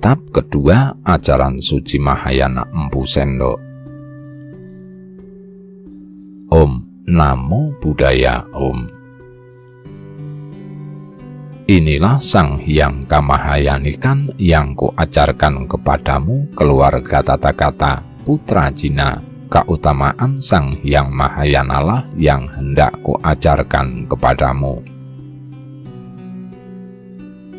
Kitab kedua Ajaran Suci Mahayana Empu Sendok. Om Namo Buddhaya Om. Inilah Sang Hyang Kamahayanikan yang kuajarkan kepadamu, keluarga Tathagata, putra Jina. Keutamaan Sang Hyang Mahayana lah yang hendak kuajarkan kepadamu.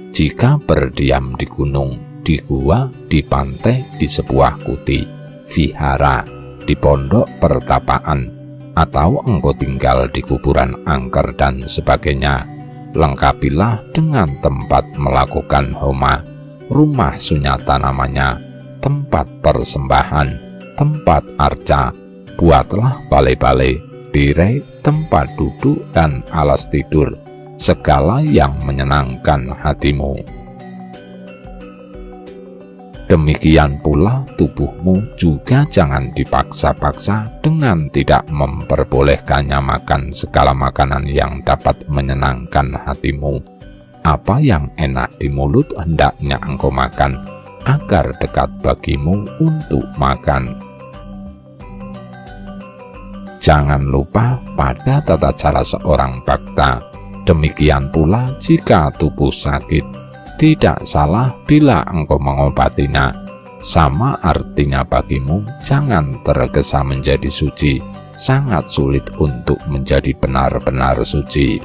Jika berdiam di gunung, di gua, di pantai, di sebuah kuti, vihara, di pondok pertapaan, atau engkau tinggal di kuburan angker dan sebagainya, lengkapilah dengan tempat melakukan homa, rumah sunyata namanya, tempat persembahan, tempat arca, buatlah balai-balai, tirai, tempat duduk dan alas tidur, segala yang menyenangkan hatimu. Demikian pula tubuhmu juga jangan dipaksa-paksa dengan tidak memperbolehkannya makan segala makanan yang dapat menyenangkan hatimu. Apa yang enak di mulut hendaknya engkau makan, agar dekat bagimu untuk makan. Jangan lupa pada tata cara seorang bhakta. Demikian pula jika tubuh sakit, tidak salah bila engkau mengobatinya. Sama artinya bagimu, jangan tergesa menjadi suci. Sangat sulit untuk menjadi benar-benar suci.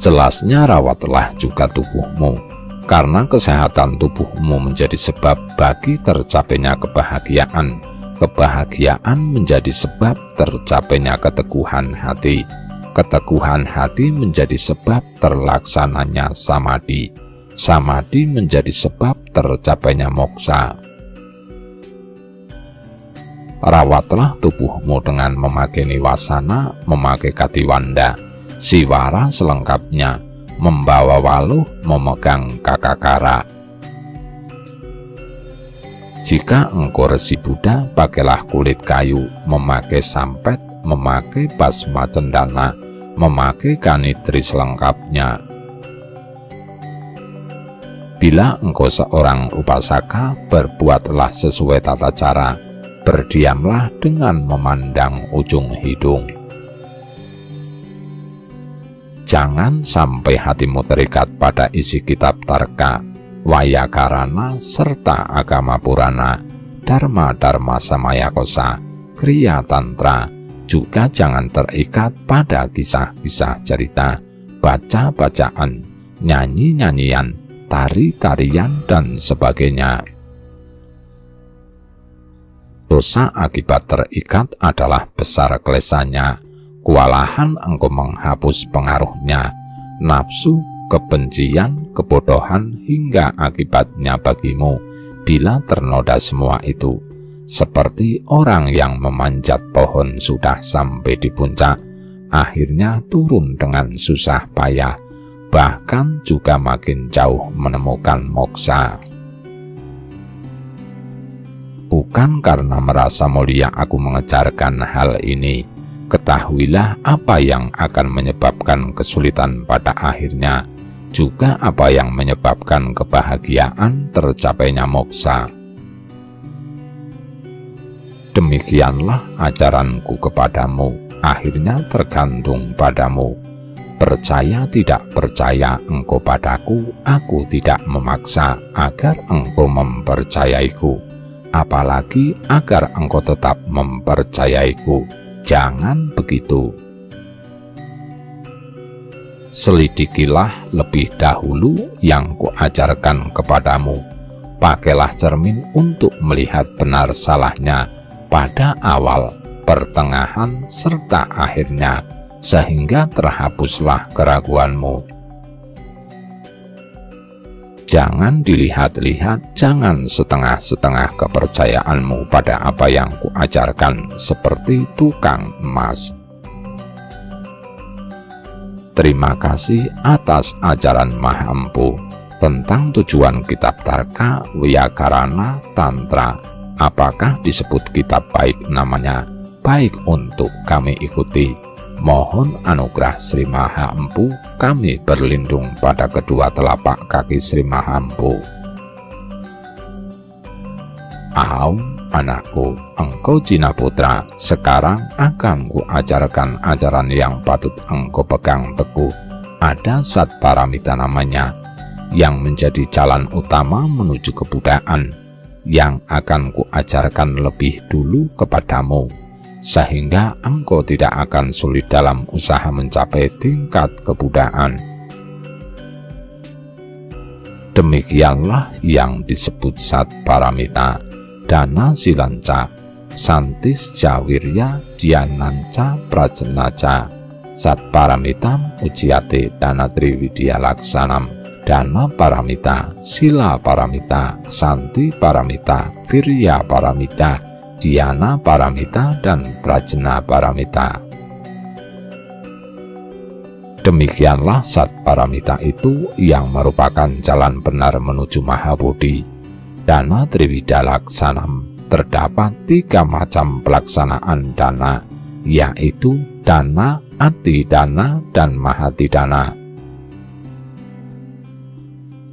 Jelasnya rawatlah juga tubuhmu, karena kesehatan tubuhmu menjadi sebab bagi tercapainya kebahagiaan. Kebahagiaan menjadi sebab tercapainya keteguhan hati. Keteguhan hati menjadi sebab terlaksananya samadhi. Samadhi menjadi sebab tercapainya moksa. Rawatlah tubuhmu dengan memakai niwasana, memakai katiwanda, siwara selengkapnya, membawa waluh, memegang kakakara. Jika engkau Resi Buddha, pakailah kulit kayu, memakai sampet, memakai basma cendana, memakai kanitri selengkapnya. Bila engkau seorang upasaka, berbuatlah sesuai tata cara, berdiamlah dengan memandang ujung hidung. Jangan sampai hatimu terikat pada isi kitab Tarka, Wayakarana, serta agama Purana, Dharma-dharma Samayakosa, Kriya Tantra. Juga jangan terikat pada kisah-kisah cerita, baca-bacaan, nyanyi-nyanyian, tari-tarian, dan sebagainya. Dosa akibat terikat adalah besar klesanya. Kewalahan engkau menghapus pengaruhnya, nafsu, kebencian, kebodohan, hingga akibatnya bagimu bila ternoda semua itu. Seperti orang yang memanjat pohon sudah sampai di puncak, akhirnya turun dengan susah payah, bahkan juga makin jauh menemukan moksa. Bukan karena merasa mulia aku mengejarkan hal ini. Ketahuilah apa yang akan menyebabkan kesulitan pada akhirnya, juga apa yang menyebabkan kebahagiaan tercapainya moksa. Demikianlah ajaranku kepadamu, akhirnya tergantung padamu. Percaya tidak percaya engkau padaku, aku tidak memaksa agar engkau mempercayaiku, apalagi agar engkau tetap mempercayaiku. Jangan begitu. Selidikilah lebih dahulu yang kuajarkan kepadamu. Pakailah cermin untuk melihat benar salahnya pada awal, pertengahan, serta akhirnya, sehingga terhapuslah keraguanmu. Jangan dilihat-lihat, jangan setengah-setengah kepercayaanmu pada apa yang kuajarkan seperti tukang emas. Terima kasih atas ajaran Maha Empu tentang tujuan kitab Tarka, Wyakarana, Tantra. Apakah disebut kitab baik namanya? Baik untuk kami ikuti. Mohon anugerah Sri Maha Empu, kami berlindung pada kedua telapak kaki Sri Maha Empu. Aum, anakku, engkau Jina Putra, sekarang akan kuajarkan ajaran yang patut engkau pegang teguh. Ada Satparamita namanya, yang menjadi jalan utama menuju kebudayaan, yang akan kuajarkan lebih dulu kepadamu, sehingga engkau tidak akan sulit dalam usaha mencapai tingkat kebudayaan. Demikianlah yang disebut Satparamita, Dana Silanca, Santis Jawirya, Diananca, Prajenaca, Satparamitam Ujiate Dana Triwidya Laksanam, Dana Paramita, Sila Paramita, Santi Paramita, Virya Paramita, Diana Paramita, dan Prajna Paramita. Demikianlah Satparamita itu yang merupakan jalan benar menuju Mahabodhi. Dana Triwidya Laksanam terdapat 3 macam pelaksanaan dana, yaitu dana, atidana, dan mahatidana.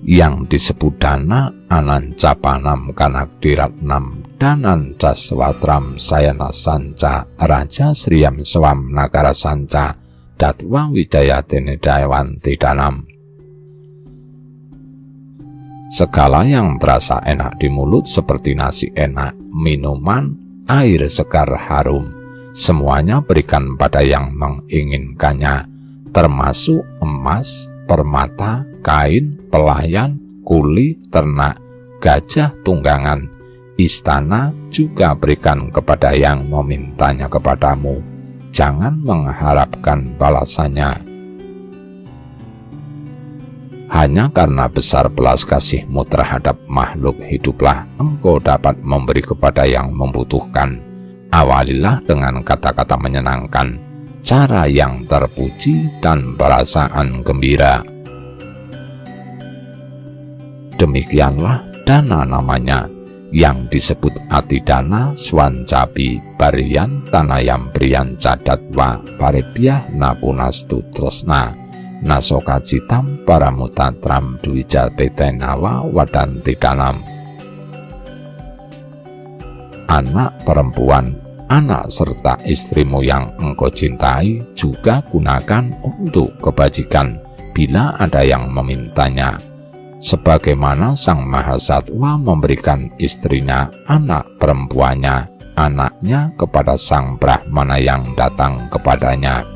Yang disebut dana Anancapanam Kanakdiratnam Dananca Swatram Sayana Sanca Raja Sriyam Swam Nagara Sanca Datwa Wijayatene Daewanti Danam. Segala yang terasa enak di mulut seperti nasi enak, minuman, air segar harum, semuanya berikan pada yang menginginkannya, termasuk emas, permata, kain, pelayan, kuli, ternak, gajah tunggangan, istana juga berikan kepada yang memintanya kepadamu. Jangan mengharapkan balasannya. Hanya karena besar belas kasihmu terhadap makhluk hiduplah engkau dapat memberi kepada yang membutuhkan. Awalilah dengan kata-kata menyenangkan, cara yang terpuji, dan perasaan gembira. Demikianlah dana namanya, yang disebut atidana swancapi barian tanayam priyan cadatwa paribhyah napunastu tresna nasokacitam paramutatram dwijatetenawa wadanti danam. Anak perempuan, anak serta istrimu yang engkau cintai juga gunakan untuk kebajikan bila ada yang memintanya, sebagaimana Sang Mahasatwa memberikan istrinya, anak perempuannya, anaknya kepada Sang Brahmana yang datang kepadanya.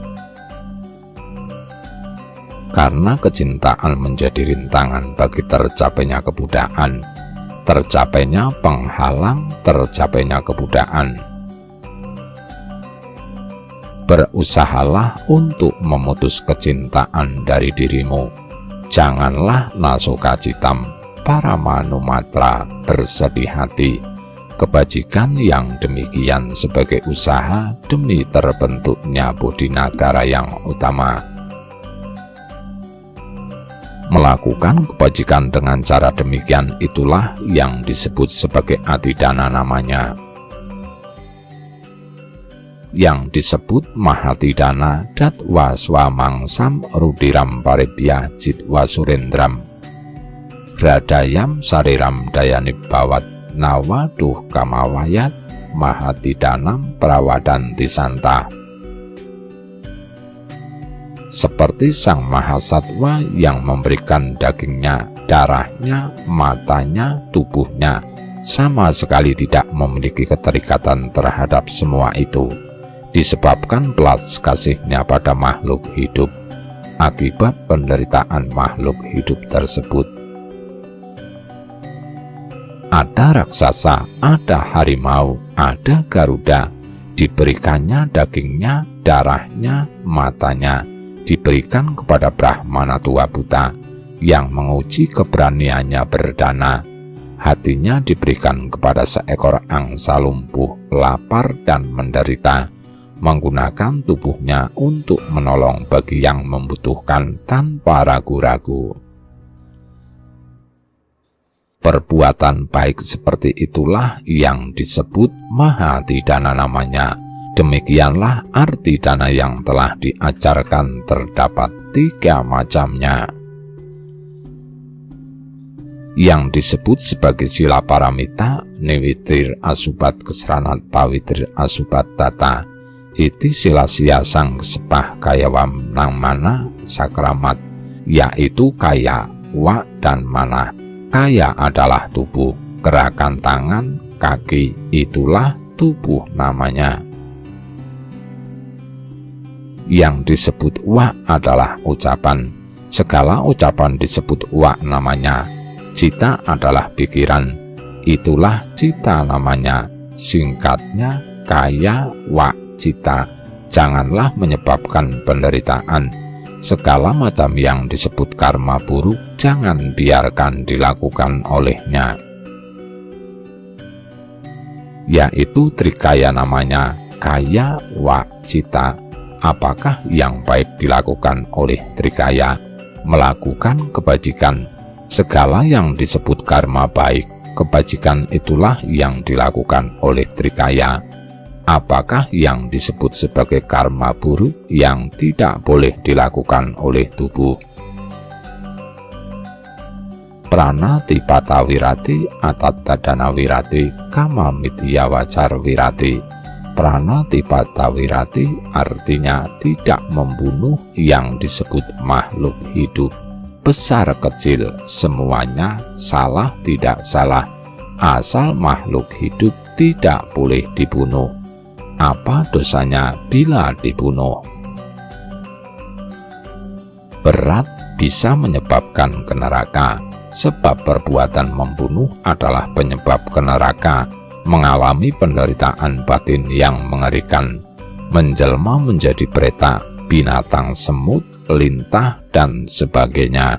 Karena kecintaan menjadi rintangan bagi tercapainya kebudayaan, tercapainya penghalang tercapainya kebudayaan. Berusahalah untuk memutus kecintaan dari dirimu. Janganlah nasokacitam, para manumatra, bersedih hati. Kebajikan yang demikian sebagai usaha demi terbentuknya bodhinagara yang utama. Melakukan kebajikan dengan cara demikian itulah yang disebut sebagai atidana namanya. Yang disebut mahatidana datwa swamangsam rudiram paribhyah jitwa surendram radayam sariram dayanibawat nawaduh kamawayat mahatidanam prawadanti santa. Seperti Sang Mahasatwa yang memberikan dagingnya, darahnya, matanya, tubuhnya, sama sekali tidak memiliki keterikatan terhadap semua itu, disebabkan belas kasihnya pada makhluk hidup, akibat penderitaan makhluk hidup tersebut. Ada raksasa, ada harimau, ada garuda, diberikannya dagingnya, darahnya, matanya, diberikan kepada Brahmana tua buta yang menguji keberaniannya berdana. Hatinya diberikan kepada seekor angsa lumpuh, lapar dan menderita, menggunakan tubuhnya untuk menolong bagi yang membutuhkan tanpa ragu-ragu. Perbuatan baik seperti itulah yang disebut mahatidana namanya. Demikianlah arti dana yang telah diajarkan, terdapat 3 macamnya. Yang disebut sebagai sila paramita, niwitir asubat kesranat pawitir asubat tata, iti sila siasang sepah kayawam nang mana sakramat, yaitu kaya, wa, dan mana. Kaya adalah tubuh, gerakan tangan, kaki, itulah tubuh namanya. Yang disebut wa adalah ucapan, segala ucapan disebut wa namanya. Cita adalah pikiran, itulah cita namanya. Singkatnya, kaya, wa, cita. Janganlah menyebabkan penderitaan. Segala macam yang disebut karma buruk, jangan biarkan dilakukan olehnya. Yaitu trikaya namanya, kaya, wa, cita. Apakah yang baik dilakukan oleh trikaya? Melakukan kebajikan. Segala yang disebut karma baik, kebajikan itulah yang dilakukan oleh trikaya. Apakah yang disebut sebagai karma buruk yang tidak boleh dilakukan oleh tubuh? Prana tipata wirati atat tadana wirati kama mitya wacar wirati. Prana tipata wirati artinya tidak membunuh yang disebut makhluk hidup. Besar kecil semuanya, salah tidak salah, asal makhluk hidup tidak boleh dibunuh. Apa dosanya bila dibunuh? Berat, bisa menyebabkan ke neraka, sebab perbuatan membunuh adalah penyebab ke neraka. Mengalami penderitaan batin yang mengerikan, menjelma menjadi preta, binatang semut, lintah, dan sebagainya.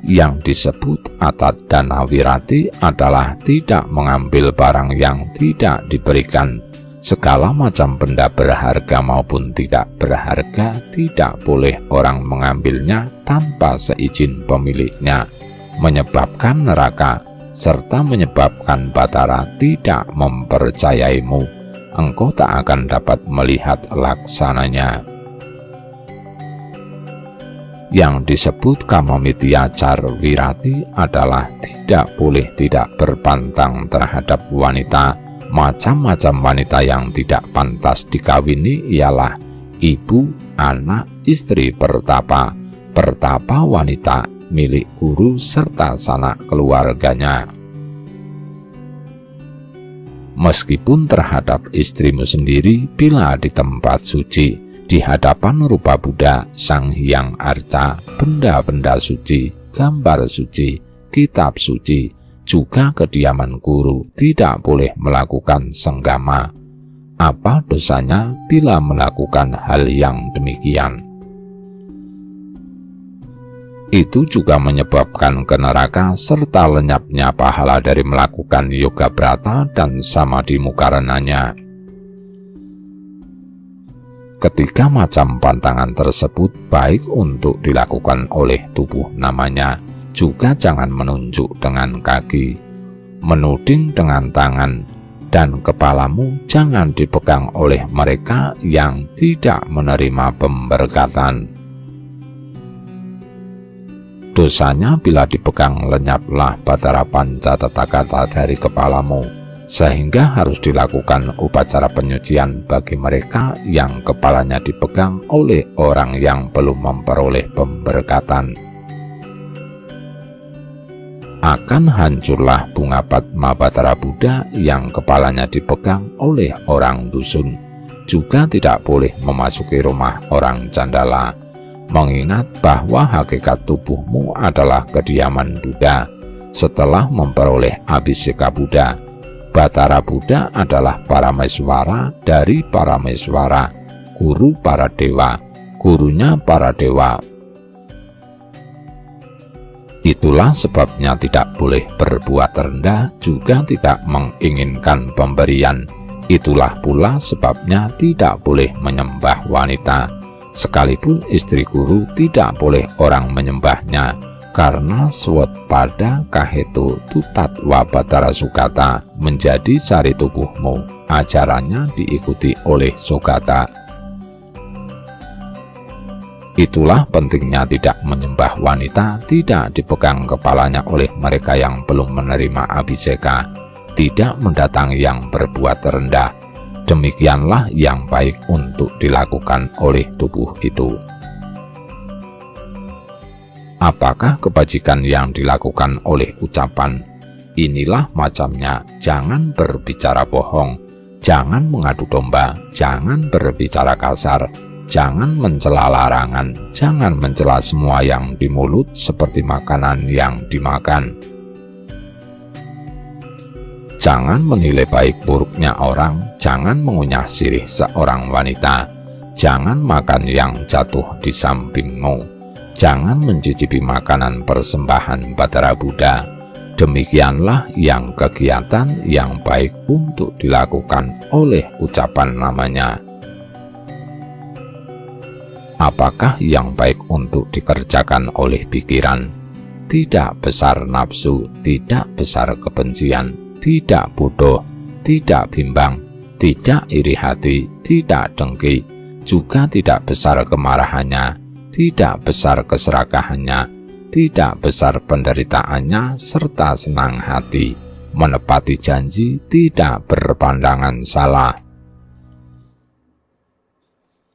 Yang disebut atat dana wirati adalah tidak mengambil barang yang tidak diberikan. Segala macam benda berharga maupun tidak berharga tidak boleh orang mengambilnya tanpa seizin pemiliknya, menyebabkan neraka, serta menyebabkan Batara tidak mempercayaimu. Engkau tak akan dapat melihat laksananya. Yang disebut kamamitya car wirati adalah tidak boleh tidak berpantang terhadap wanita. Macam-macam wanita yang tidak pantas dikawini ialah ibu, anak, istri pertapa, pertapa wanita, milik guru, serta sanak keluarganya. Meskipun terhadap istrimu sendiri bila di tempat suci, di hadapan rupa Buddha, Sang Hyang Arca, benda-benda suci, gambar suci, kitab suci, juga kediaman guru, tidak boleh melakukan senggama. Apa dosanya bila melakukan hal yang demikian? Itu juga menyebabkan ke neraka serta lenyapnya pahala dari melakukan yoga brata dan samadhi mukarananya. Ketiga macam pantangan tersebut baik untuk dilakukan oleh tubuh namanya, juga jangan menunjuk dengan kaki, menuding dengan tangan, dan kepalamu jangan dipegang oleh mereka yang tidak menerima pemberkatan. Dosanya bila dipegang lenyaplah Batara Pancatatthakata dari kepalamu, sehingga harus dilakukan upacara penyucian bagi mereka yang kepalanya dipegang oleh orang yang belum memperoleh pemberkatan. Akan hancurlah bunga Padma Batara Buddha yang kepalanya dipegang oleh orang dusun. Juga tidak boleh memasuki rumah orang candala. Mengingat bahwa hakikat tubuhmu adalah kediaman Buddha. Setelah memperoleh Abhiseka Buddha, Batara Buddha adalah Parameswara dari Parameswara, guru para dewa, gurunya para dewa. Itulah sebabnya tidak boleh berbuat rendah, juga tidak menginginkan pemberian. Itulah pula sebabnya tidak boleh menyembah wanita. Sekalipun istri guru tidak boleh orang menyembahnya, karena swot pada kahetu tutat wa Batara Sukata menjadi sari tubuhmu, ajarannya diikuti oleh Sogata. Itulah pentingnya tidak menyembah wanita, tidak dipegang kepalanya oleh mereka yang belum menerima abhiseka, tidak mendatangi yang berbuat rendah. Demikianlah yang baik untuk dilakukan oleh tubuh itu. Apakah kebajikan yang dilakukan oleh ucapan? Inilah macamnya: jangan berbicara bohong, jangan mengadu domba, jangan berbicara kasar, jangan mencela larangan, jangan mencela semua yang di mulut seperti makanan yang dimakan. Jangan menilai baik buruknya orang, jangan mengunyah sirih seorang wanita, jangan makan yang jatuh di sampingmu, jangan mencicipi makanan persembahan Batara Buddha. Demikianlah yang kegiatan yang baik untuk dilakukan oleh ucapan namanya. Apakah yang baik untuk dikerjakan oleh pikiran? Tidak besar nafsu, tidak besar kebencian, tidak bodoh, tidak bimbang, tidak iri hati, tidak dengki, juga tidak besar kemarahannya, tidak besar keserakahannya, tidak besar penderitaannya, serta senang hati, menepati janji, tidak berpandangan salah.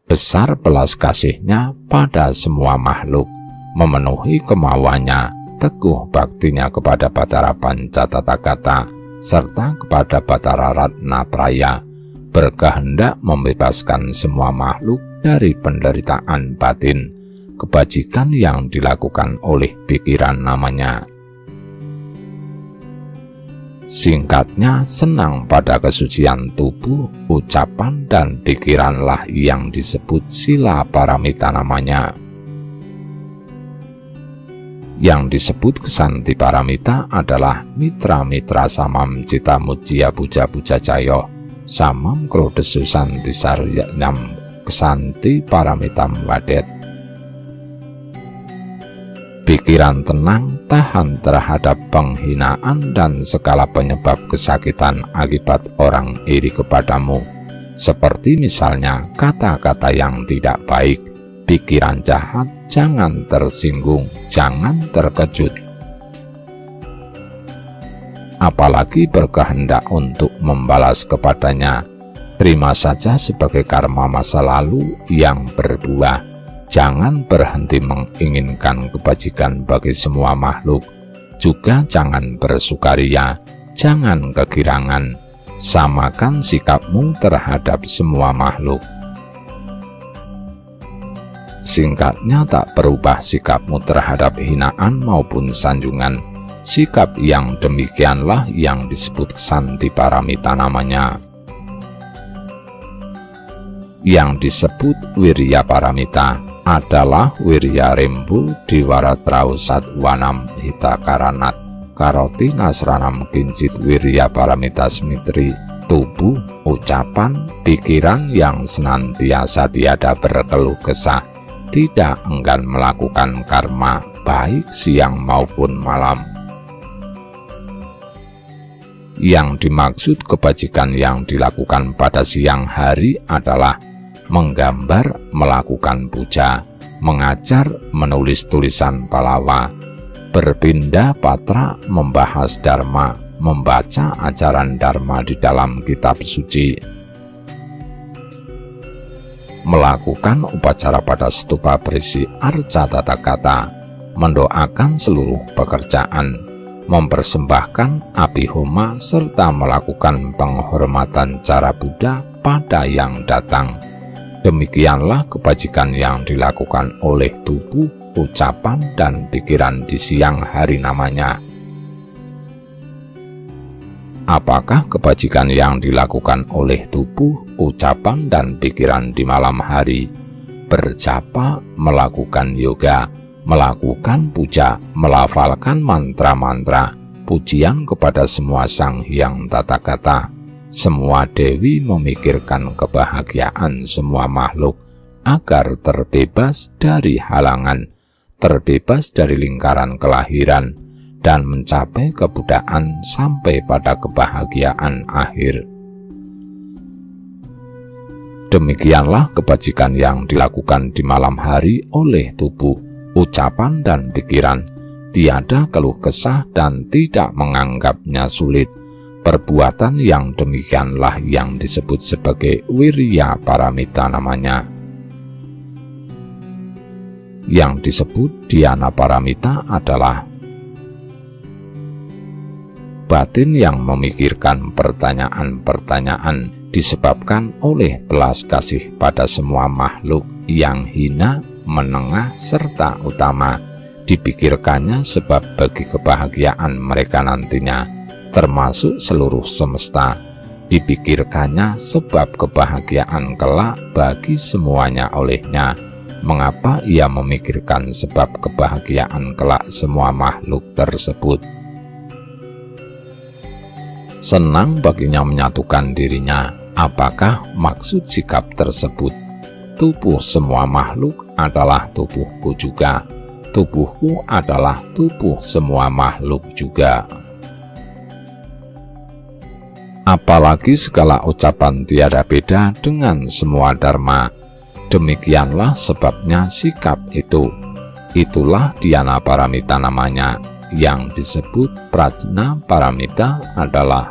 Besar belas kasihnya pada semua makhluk, memenuhi kemauannya, teguh baktinya kepada Batara Pancatathagata, serta kepada Batara Ratnatraya, berkehendak membebaskan semua makhluk dari penderitaan batin. Kebajikan yang dilakukan oleh pikiran namanya. Singkatnya, senang pada kesucian tubuh, ucapan, dan pikiranlah yang disebut sila paramita namanya. Yang disebut kesanti paramita adalah mitra-mitra samam cita mujia puja puja cayo, samam krodesu santi saryam kesanti paramitam wadet. Pikiran tenang, tahan terhadap penghinaan dan segala penyebab kesakitan akibat orang iri kepadamu, seperti misalnya kata-kata yang tidak baik, pikiran jahat, jangan tersinggung, jangan terkejut. Apalagi berkehendak untuk membalas kepadanya, terima saja sebagai karma masa lalu yang berbuah. Jangan berhenti menginginkan kebajikan bagi semua makhluk, juga jangan bersukaria, jangan kegirangan, samakan sikapmu terhadap semua makhluk. Singkatnya, tak berubah sikapmu terhadap hinaan maupun sanjungan. Sikap yang demikianlah yang disebut santi paramita namanya. Yang disebut wirya paramita adalah wirya rembu diwaratrau satwanam hitakaranat karoti nasranam kincit wirya paramita smitri, tubuh, ucapan, pikiran yang senantiasa tiada berkeluh kesah, tidak enggan melakukan karma baik siang maupun malam. Yang dimaksud kebajikan yang dilakukan pada siang hari adalah menggambar, melakukan puja, mengajar, menulis tulisan palawa, berpindah patra, membahas dharma, membaca ajaran dharma di dalam kitab suci, melakukan upacara pada stupa berisi arca tata kata, mendoakan seluruh pekerjaan, mempersembahkan api homa, serta melakukan penghormatan cara Buddha pada yang datang. Demikianlah kebajikan yang dilakukan oleh tubuh, ucapan, dan pikiran di siang hari namanya. Apakah kebajikan yang dilakukan oleh tubuh, ucapan, dan pikiran di malam hari? Berjapa, melakukan yoga, melakukan puja, melafalkan mantra-mantra, pujian kepada semua Sang Hyang Tathagata, semua dewi, memikirkan kebahagiaan semua makhluk agar terbebas dari halangan, terbebas dari lingkaran kelahiran, dan mencapai kebuddhaan sampai pada kebahagiaan akhir. Demikianlah kebajikan yang dilakukan di malam hari oleh tubuh, ucapan dan pikiran, tiada keluh kesah dan tidak menganggapnya sulit. Perbuatan yang demikianlah yang disebut sebagai wirya paramita namanya. Yang disebut dhyana paramita adalah batin yang memikirkan pertanyaan-pertanyaan disebabkan oleh belas kasih pada semua makhluk yang hina, menengah, serta utama. Dipikirkannya sebab bagi kebahagiaan mereka nantinya, termasuk seluruh semesta. Dipikirkannya sebab kebahagiaan kelak bagi semuanya olehnya. Mengapa ia memikirkan sebab kebahagiaan kelak semua makhluk tersebut? Senang baginya menyatukan dirinya. Apakah maksud sikap tersebut? Tubuh semua makhluk adalah tubuhku juga. Tubuhku adalah tubuh semua makhluk juga. Apalagi segala ucapan tiada beda dengan semua dharma. Demikianlah sebabnya sikap itu. Itulah dhyana paramita namanya. Yang disebut prajna paramita adalah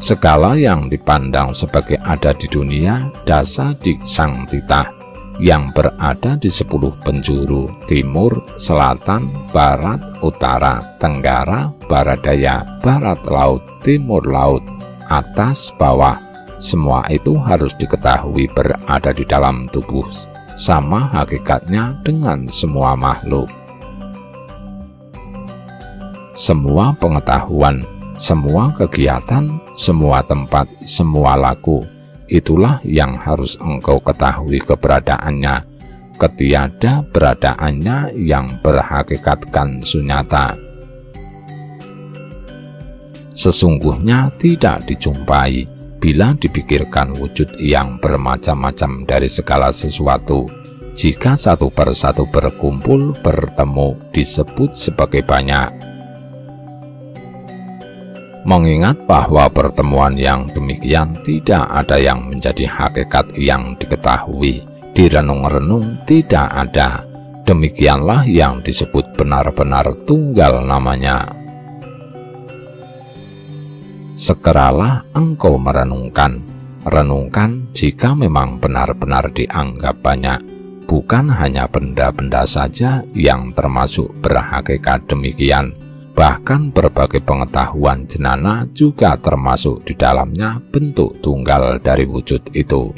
segala yang dipandang sebagai ada di dunia dasa diksang titah, yang berada di 10 penjuru, timur, selatan, barat, utara, tenggara, barat daya, barat laut, timur laut, atas, bawah. Semua itu harus diketahui berada di dalam tubuh, sama hakikatnya dengan semua makhluk. Semua pengetahuan, semua kegiatan, semua tempat, semua laku, itulah yang harus engkau ketahui keberadaannya, ketiada beradaannya yang berhakikatkan sunyata. Sesungguhnya tidak dijumpai bila dipikirkan wujud yang bermacam-macam dari segala sesuatu. Jika satu persatu berkumpul, bertemu, disebut sebagai banyak. Mengingat bahwa pertemuan yang demikian tidak ada yang menjadi hakikat yang diketahui, direnung-renung tidak ada. Demikianlah yang disebut benar-benar tunggal namanya. Segeralah engkau merenungkan. Renungkan jika memang benar-benar dianggap banyak, bukan hanya benda-benda saja yang termasuk berhakikat demikian. Bahkan berbagai pengetahuan jenana juga termasuk di dalamnya bentuk tunggal dari wujud itu.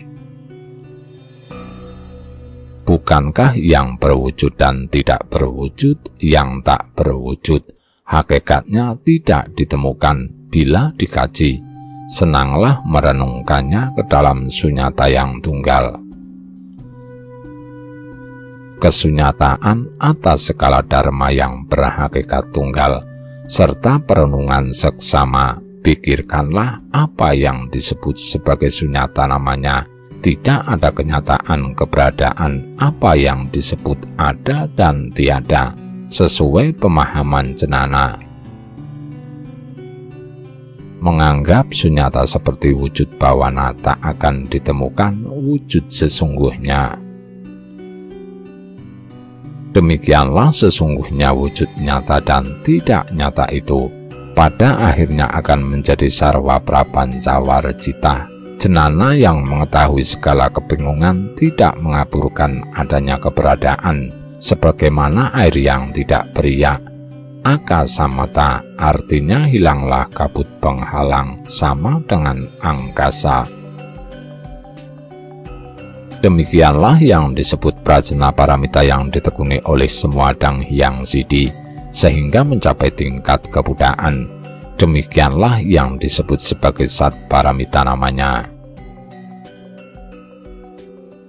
Bukankah yang berwujud dan tidak berwujud, yang tak berwujud, hakikatnya tidak ditemukan bila dikaji? Senanglah merenungkannya ke dalam sunyata yang tunggal. Kesunyataan atas segala dharma yang berhakikat tunggal, serta perenungan seksama, pikirkanlah apa yang disebut sebagai sunyata namanya. Tidak ada kenyataan keberadaan apa yang disebut ada dan tiada, sesuai pemahaman jenana. Menganggap sunyata seperti wujud bawana tak akan ditemukan wujud sesungguhnya. Demikianlah sesungguhnya wujud nyata dan tidak nyata itu pada akhirnya akan menjadi sarwa prapancawarjita. Jenana yang mengetahui segala kebingungan tidak mengaburkan adanya keberadaan, sebagaimana air yang tidak beriak. Akasamata artinya hilanglah kabut penghalang, sama dengan angkasa. Demikianlah yang disebut prajna paramita yang ditekuni oleh semua dang hyang sidi, sehingga mencapai tingkat kebudaan. Demikianlah yang disebut sebagai sat paramita namanya.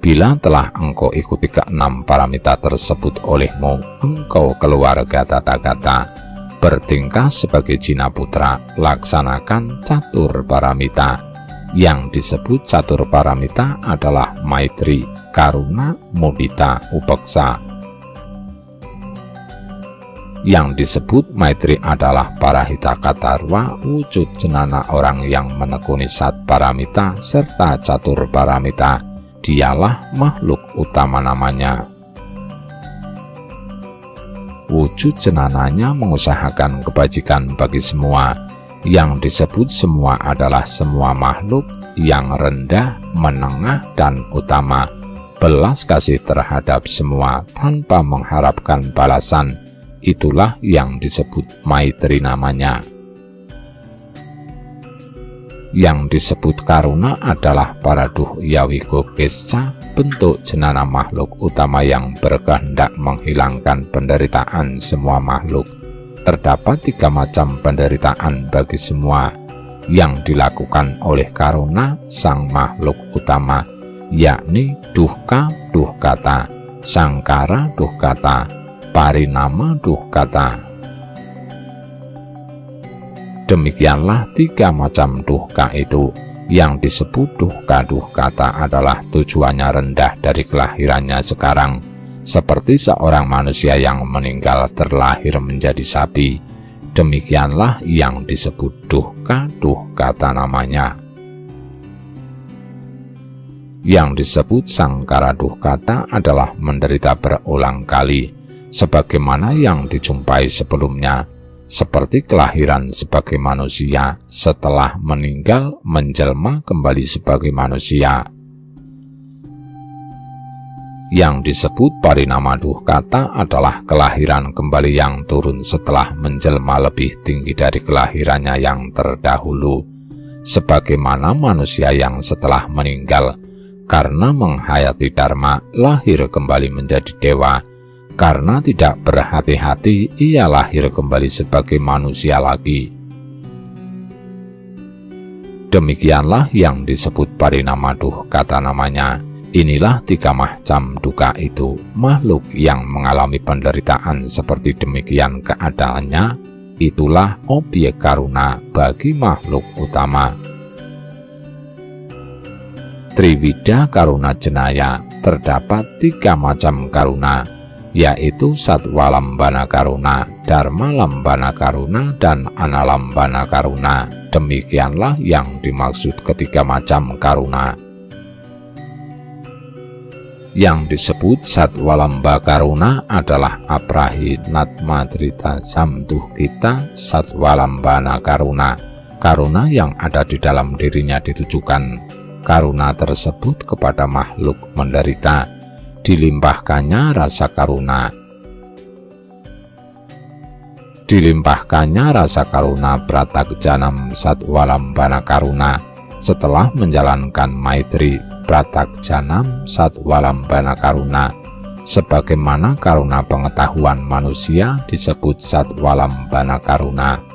Bila telah engkau ikuti keenam paramita tersebut olehmu, engkau keluarga Tathagata, bertingkah sebagai jina putra, laksanakan catur paramita. Yang disebut catur paramita adalah maitri, karuna, mudita, upeksa. Yang disebut Maitri adalah Parahita Katarwa, wujud jenana orang yang menekuni Sat Paramita serta Catur Paramita. Dialah makhluk utama namanya. Wujud jenananya mengusahakan kebajikan bagi semua. Yang disebut semua adalah semua makhluk yang rendah, menengah, dan utama. Belas kasih terhadap semua tanpa mengharapkan balasan. Itulah yang disebut Maitri namanya. Yang disebut Karuna adalah Paraduh Yawiko Kesca, bentuk jenana makhluk utama yang berkehendak menghilangkan penderitaan semua makhluk. Terdapat 3 macam penderitaan bagi semua yang dilakukan oleh Karuna sang makhluk utama, yakni duhka, duhkata, sangkara, duhkata, parinama, duhkata. Demikianlah 3 macam duhka itu. Yang disebut duhka duhkata adalah tujuannya rendah dari kelahirannya sekarang, seperti seorang manusia yang meninggal terlahir menjadi sapi. Demikianlah yang disebut duhka duhkata namanya. Yang disebut sangkara duhkata adalah menderita berulang kali, sebagaimana yang dijumpai sebelumnya, seperti kelahiran sebagai manusia, setelah meninggal menjelma kembali sebagai manusia. Yang disebut parinama duhkata adalah kelahiran kembali yang turun setelah menjelma lebih tinggi dari kelahirannya yang terdahulu, sebagaimana manusia yang setelah meninggal karena menghayati dharma lahir kembali menjadi dewa. Karena tidak berhati-hati, ia lahir kembali sebagai manusia lagi. Demikianlah yang disebut parinama duhkata namanya. Inilah 3 macam duka itu. Makhluk yang mengalami penderitaan seperti demikian keadaannya, itulah objek karuna bagi makhluk utama. Triwida Karuna Jenaya. Terdapat 3 macam karuna, yaitu Satwalambana Karuna, Dharmalambana Karuna, dan Analambana Karuna. Demikianlah yang dimaksud ketiga macam karuna. Yang disebut Satwalamba Karuna adalah Aprahinatmadrita Samtuh Kita Satwalambana Karuna. Karuna yang ada di dalam dirinya ditujukan. Karuna tersebut kepada makhluk menderita, dilimpahkannya rasa karuna. Dilimpahkannya rasa karuna Pratakjanam Satwalambana Karuna setelah menjalankan Maitri Pratakjanam Satwalambana Karuna. Sebagaimana karuna pengetahuan manusia disebut Satwalambana Karuna.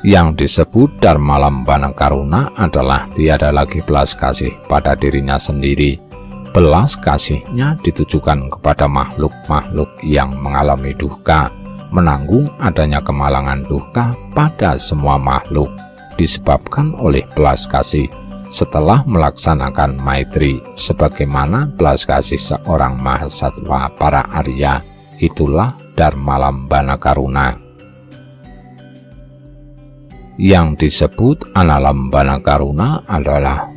Yang disebut Dharmalambana Karuna adalah tiada lagi belas kasih pada dirinya sendiri. Belas kasihnya ditujukan kepada makhluk-makhluk yang mengalami duka, menanggung adanya kemalangan duka pada semua makhluk, disebabkan oleh belas kasih setelah melaksanakan Maitri, sebagaimana belas kasih seorang Mahasatwa para Arya. Itulah Dharmalambana Karuna. Yang disebut Analambana Karuna adalah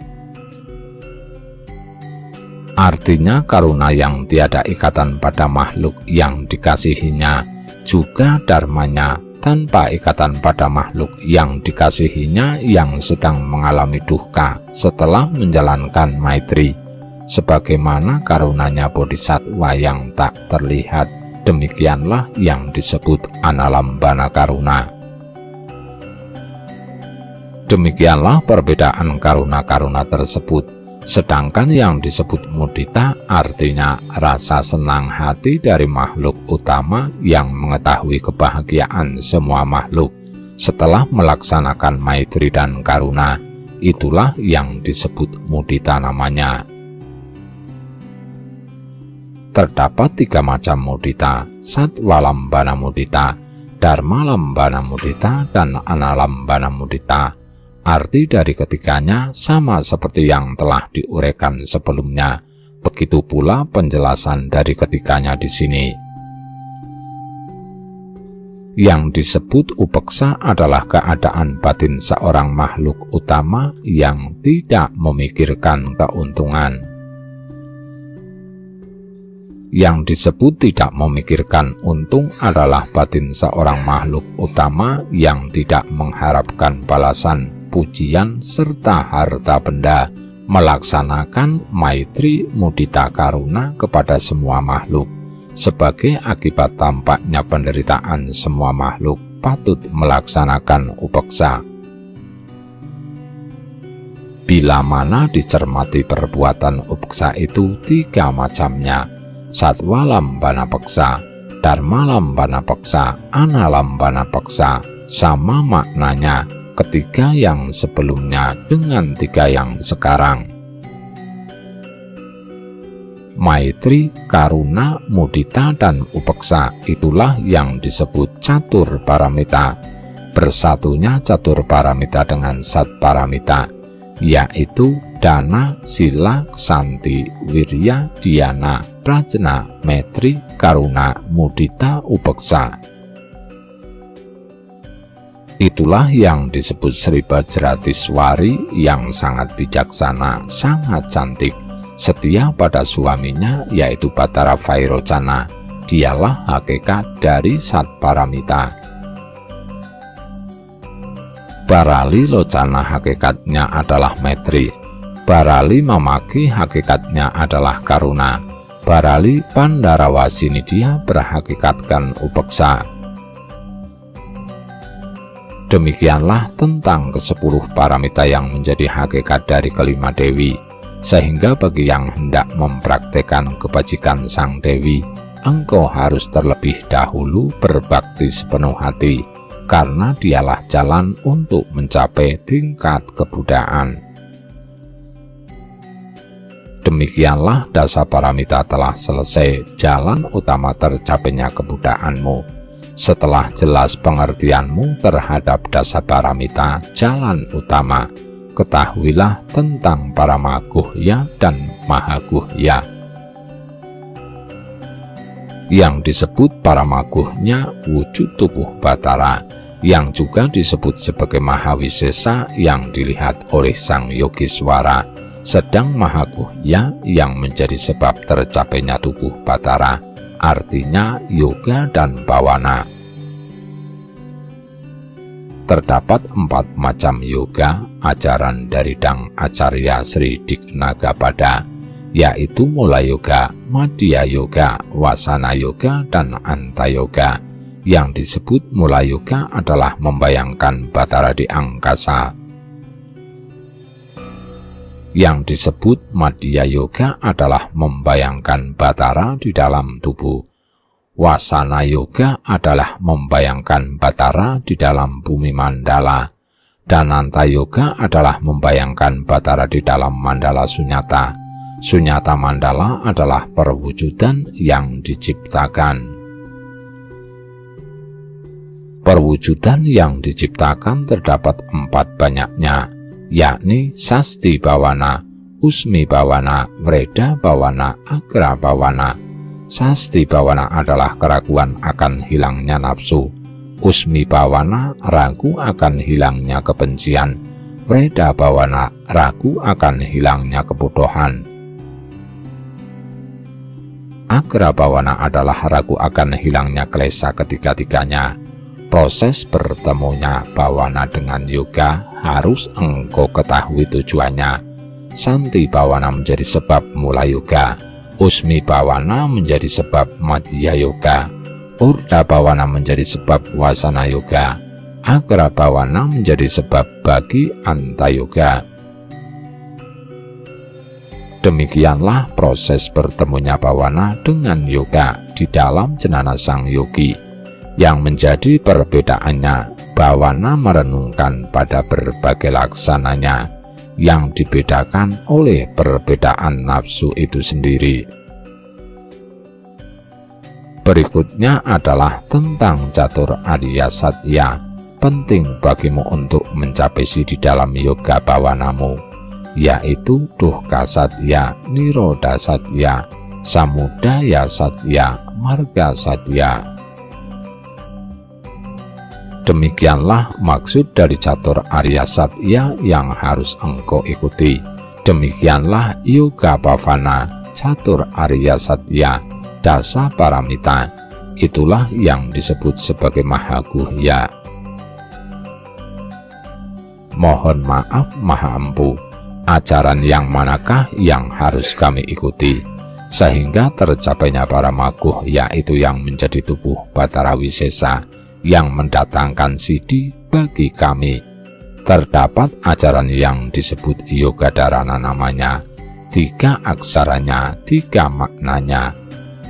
artinya karuna yang tiada ikatan pada makhluk yang dikasihinya, juga dharmanya tanpa ikatan pada makhluk yang dikasihinya yang sedang mengalami duka setelah menjalankan Maitri, sebagaimana karunanya Bodhisattva yang tak terlihat. Demikianlah yang disebut Analambana Karuna. Demikianlah perbedaan karuna-karuna tersebut. Sedangkan yang disebut mudita artinya rasa senang hati dari makhluk utama yang mengetahui kebahagiaan semua makhluk setelah melaksanakan Maitri dan karuna. Itulah yang disebut mudita namanya. Terdapat 3 macam mudita: Satwalambana mudita, Dharmalambana mudita, dan Analambana mudita. Arti dari ketiganya sama seperti yang telah diuraikan sebelumnya. Begitu pula penjelasan dari ketiganya di sini. Yang disebut upeksa adalah keadaan batin seorang makhluk utama yang tidak memikirkan keuntungan. Yang disebut tidak memikirkan untung adalah batin seorang makhluk utama yang tidak mengharapkan balasan, pujian, serta harta benda, melaksanakan maitri mudita karuna kepada semua makhluk. Sebagai akibat tampaknya penderitaan semua makhluk, patut melaksanakan upeksa. Bila mana dicermati perbuatan upeksa itu 3 macamnya: Satwa lambana peksa, Dharma lambana peksa, Ana lambana peksa, sama maknanya ketiga yang sebelumnya dengan 3 yang sekarang. Maitri, karuna, mudita, dan upeksa itulah yang disebut catur paramita. Bersatunya catur paramita dengan sat paramita, yaitu dana, sila, santi, wirya, dhyana, prajna, metri, karuna, mudita, upeksa. Itulah yang disebut Sri Bajratiswari yang sangat bijaksana, sangat cantik, setia pada suaminya yaitu Batara Vairocana. Dialah hakikat dari Sat Paramita. Barali Locana hakikatnya adalah metri. Barali Mamaki hakikatnya adalah karuna. Barali Pandarawasinidia berhakikatkan upeksa. Demikianlah tentang ke-10 paramita yang menjadi hakikat dari kelima dewi. Sehingga bagi yang hendak mempraktekkan kebajikan sang dewi, engkau harus terlebih dahulu berbakti sepenuh hati, karena dialah jalan untuk mencapai tingkat kebudaan. Demikianlah dasa paramita telah selesai, jalan utama tercapainya kebudaanmu. Setelah jelas pengertianmu terhadap dasa paramita, jalan utama, ketahuilah tentang Paramaguhya dan Mahaguhya. Yang disebut Paramaguhya wujud tubuh Batara, yang juga disebut sebagai Mahawisesa yang dilihat oleh sang Yogiswara, sedang Mahaguhya yang menjadi sebab tercapainya tubuh Batara, artinya yoga dan bawana. Terdapat 4 macam yoga ajaran dari Dang Acarya Sri Dignagapada, yaitu Mula Yoga, Madhya Yoga, Wasana Yoga, dan Anta Yoga. Yang disebut Mula Yoga adalah membayangkan Batara di angkasa. Yang disebut Madhya Yoga adalah membayangkan Batara di dalam tubuh. Wasana Yoga adalah membayangkan Batara di dalam bumi mandala, dan Anta Yoga adalah membayangkan Batara di dalam mandala sunyata. Sunyata mandala adalah perwujudan yang diciptakan. Perwujudan yang diciptakan terdapat 4 banyaknya, yakni Sasti Bawana, Usmi Bawana, Vreda Bawana, Agra Bawana. Sasti Bawana adalah keraguan akan hilangnya nafsu. Usmi Bawana ragu akan hilangnya kebencian. Vreda Bawana ragu akan hilangnya kebodohan. Agra Bawana adalah ragu akan hilangnya klesa ketiga-tiganya. Proses bertemunya Bawana dengan yoga harus engkau ketahui tujuannya. Santi Bawana menjadi sebab mula yoga. Usmi Bawana menjadi sebab Madhya Yoga, Urda Bawana menjadi sebab Wasana Yoga, Agra Bawana menjadi sebab bagi Anta Yoga. Demikianlah proses bertemunya Bawana dengan yoga di dalam jenana sang yogi. Yang menjadi perbedaannya, Bawana merenungkan pada berbagai laksananya, yang dibedakan oleh perbedaan nafsu itu sendiri. Berikutnya adalah tentang catur Arya Satya, penting bagimu untuk mencapai di dalam yoga bawanamu, yaitu Duhka Satya, Nirodha Satya, Samudaya Satya, Marga Satya. Demikianlah maksud dari catur Arya Satya yang harus engkau ikuti. Demikianlah Yoga Bhavana, catur Arya Satya, dasa paramita. Itulah yang disebut sebagai Mahaguhya. Mohon maaf Maha Empu, ajaran yang manakah yang harus kami ikuti sehingga tercapainya para Maguhya itu yang menjadi tubuh Batara Wisesa yang mendatangkan siddhi bagi kami? Terdapat ajaran yang disebut Yoga Dharana namanya, 3 aksaranya, 3 maknanya.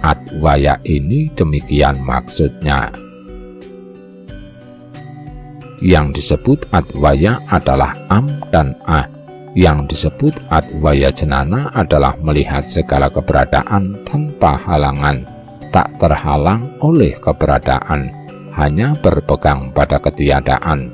Advaya ini demikian maksudnya. Yang disebut Advaya adalah Am dan Ah. Yang disebut Advaya Jnana adalah melihat segala keberadaan tanpa halangan, tak terhalang oleh keberadaan, hanya berpegang pada ketiadaan.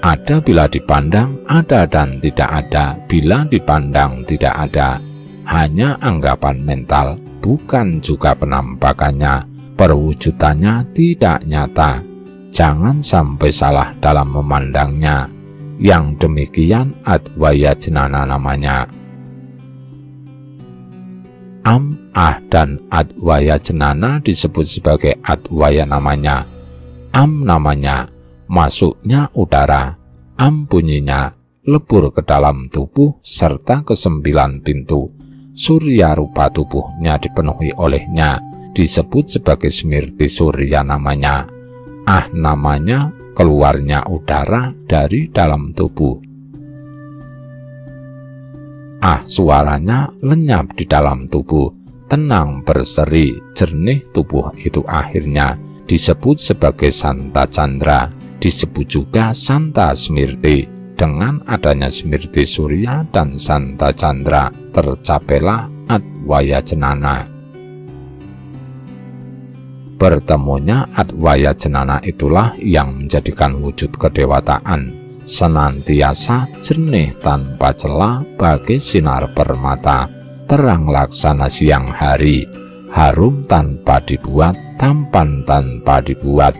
Ada bila dipandang, ada dan tidak ada. Bila dipandang tidak ada, hanya anggapan mental, bukan juga penampakannya. Perwujudannya tidak nyata. Jangan sampai salah dalam memandangnya. Yang demikian Advaya Jnana namanya. Am, Ah, dan Advaya Jnana disebut sebagai Advaya namanya. Am namanya, masuknya udara. Am bunyinya, lebur ke dalam tubuh serta ke 9 pintu. Surya rupa tubuhnya dipenuhi olehnya, disebut sebagai Smirti Surya namanya. Ah namanya, keluarnya udara dari dalam tubuh. Ah suaranya lenyap di dalam tubuh, tenang berseri, jernih tubuh itu akhirnya disebut sebagai Santa Chandra, disebut juga Santa Smirti. Dengan adanya Smirti Surya dan Santa Chandra, tercapailah Advaya Jnana. Bertemunya Advaya Jnana itulah yang menjadikan wujud kedewataan senantiasa jernih tanpa celah bagai sinar permata, terang laksana siang hari, harum tanpa dibuat, tampan tanpa dibuat,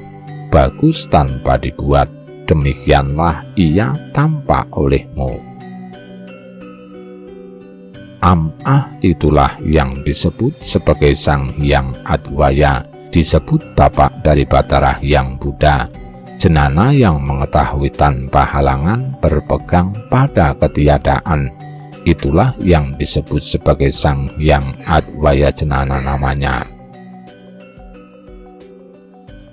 bagus tanpa dibuat. Demikianlah ia tampak olehmu. Am-Ah itulah yang disebut sebagai Sang Hyang Advaya, disebut bapak dari Batara Hyang Buddha. Jnana yang mengetahui tanpa halangan, berpegang pada ketiadaan. Itulah yang disebut sebagai Sang Hyang Advaya Jnana namanya.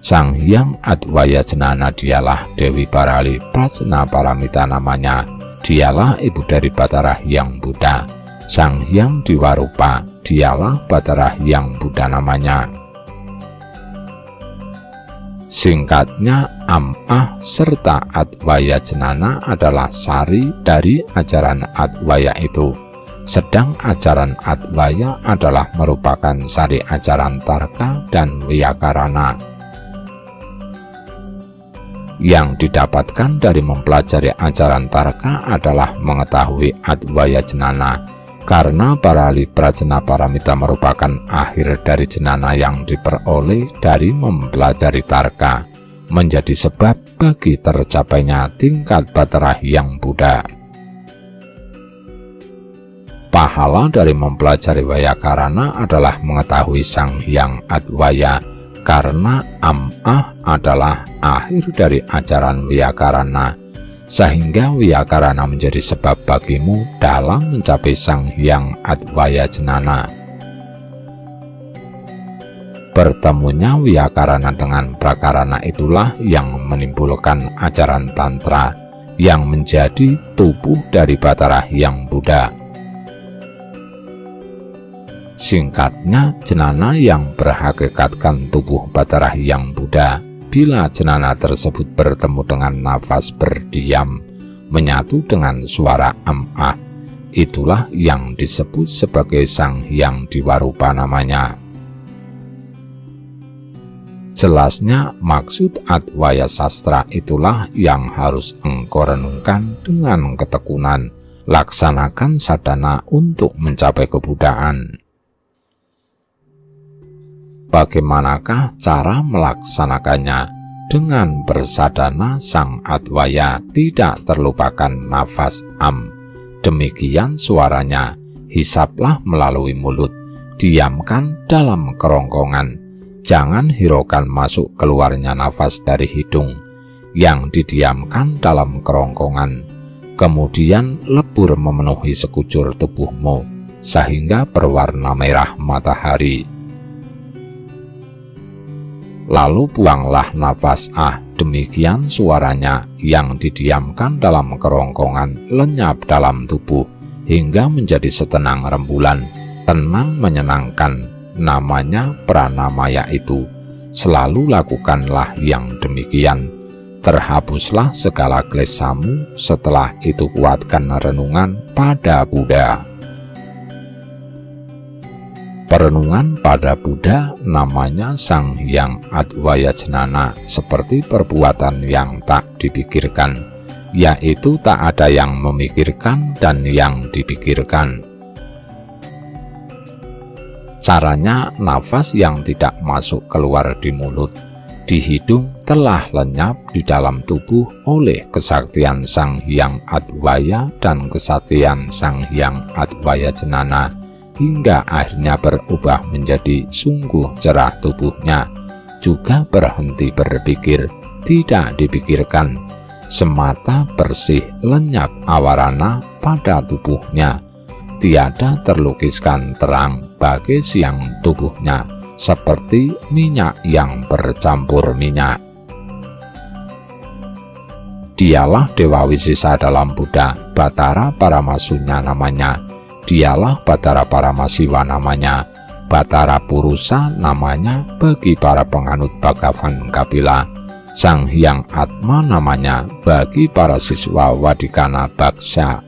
Sang Hyang Advaya Jnana dialah Dewi Barali Prajna Paramita namanya. Dialah ibu dari Batara Hyang Buddha. Sang Hyang Diwarupa, dialah Batara Hyang Buddha namanya. Singkatnya, Am-Ah serta Advaya Jnana adalah sari dari ajaran Advaya itu. Sedang ajaran Advaya adalah merupakan sari ajaran Tarka dan Wyakarana. Yang didapatkan dari mempelajari ajaran Tarka adalah mengetahui Advaya Jnana, karena Barali Prajna Paramita merupakan akhir dari jnana yang diperoleh dari mempelajari Tarka, menjadi sebab bagi tercapainya tingkat Batara Hyang Buddha. Pahala dari mempelajari Wyakarana adalah mengetahui Sang Hyang Advaya, karena Am-Ah adalah akhir dari ajaran Wyakarana, sehingga Wyakarana menjadi sebab bagimu dalam mencapai Sang Hyang Advaya Jnana. Bertemunya Wyakarana dengan Prakarana itulah yang menimbulkan ajaran Tantra, yang menjadi tubuh dari Batara Hyang Buddha. Singkatnya, jnana yang berhakikatkan tubuh Batara Hyang Buddha. Bila jnana tersebut bertemu dengan nafas berdiam, menyatu dengan suara Am-Ah, itulah yang disebut sebagai Sang Hyang Diwarupa namanya. Jelasnya, maksud Advaya Sastra itulah yang harus engkau renungkan dengan ketekunan. Laksanakan sadhana untuk mencapai kebudaan. Bagaimanakah cara melaksanakannya? Dengan bersadana sang Adwaya tidak terlupakan nafas am. Demikian suaranya, hisaplah melalui mulut, diamkan dalam kerongkongan. Jangan hiraukan masuk keluarnya nafas dari hidung, yang didiamkan dalam kerongkongan. Kemudian lebur memenuhi sekujur tubuhmu, sehingga berwarna merah matahari. Lalu buanglah nafas demikian suaranya yang didiamkan dalam kerongkongan lenyap dalam tubuh hingga menjadi setenang rembulan, tenang menyenangkan, namanya pranamaya itu. Selalu lakukanlah yang demikian, terhapuslah segala klesamu. Setelah itu kuatkan renungan pada Buddha. Perenungan pada Buddha namanya Sang Hyang Adwayajnana, seperti perbuatan yang tak dipikirkan, yaitu tak ada yang memikirkan dan yang dipikirkan. Caranya, nafas yang tidak masuk keluar di mulut, di hidung telah lenyap di dalam tubuh oleh kesaktian Sang Hyang Adwaya dan kesaktian Sang Hyang Adwayajnana, hingga akhirnya berubah menjadi sungguh cerah tubuhnya, juga berhenti berpikir, tidak dipikirkan, semata bersih lenyap awarana pada tubuhnya, tiada terlukiskan terang bagi siang tubuhnya, seperti minyak yang bercampur minyak. Dialah Dewa Wisesa dalam Buddha, Batara Paramasunya namanya. Dialah Batara Paramasiwa namanya, Batara Purusa namanya bagi para penganut Bhagavan Kapila, Sang Hyang Atma namanya bagi para siswa Wadikana Baksha.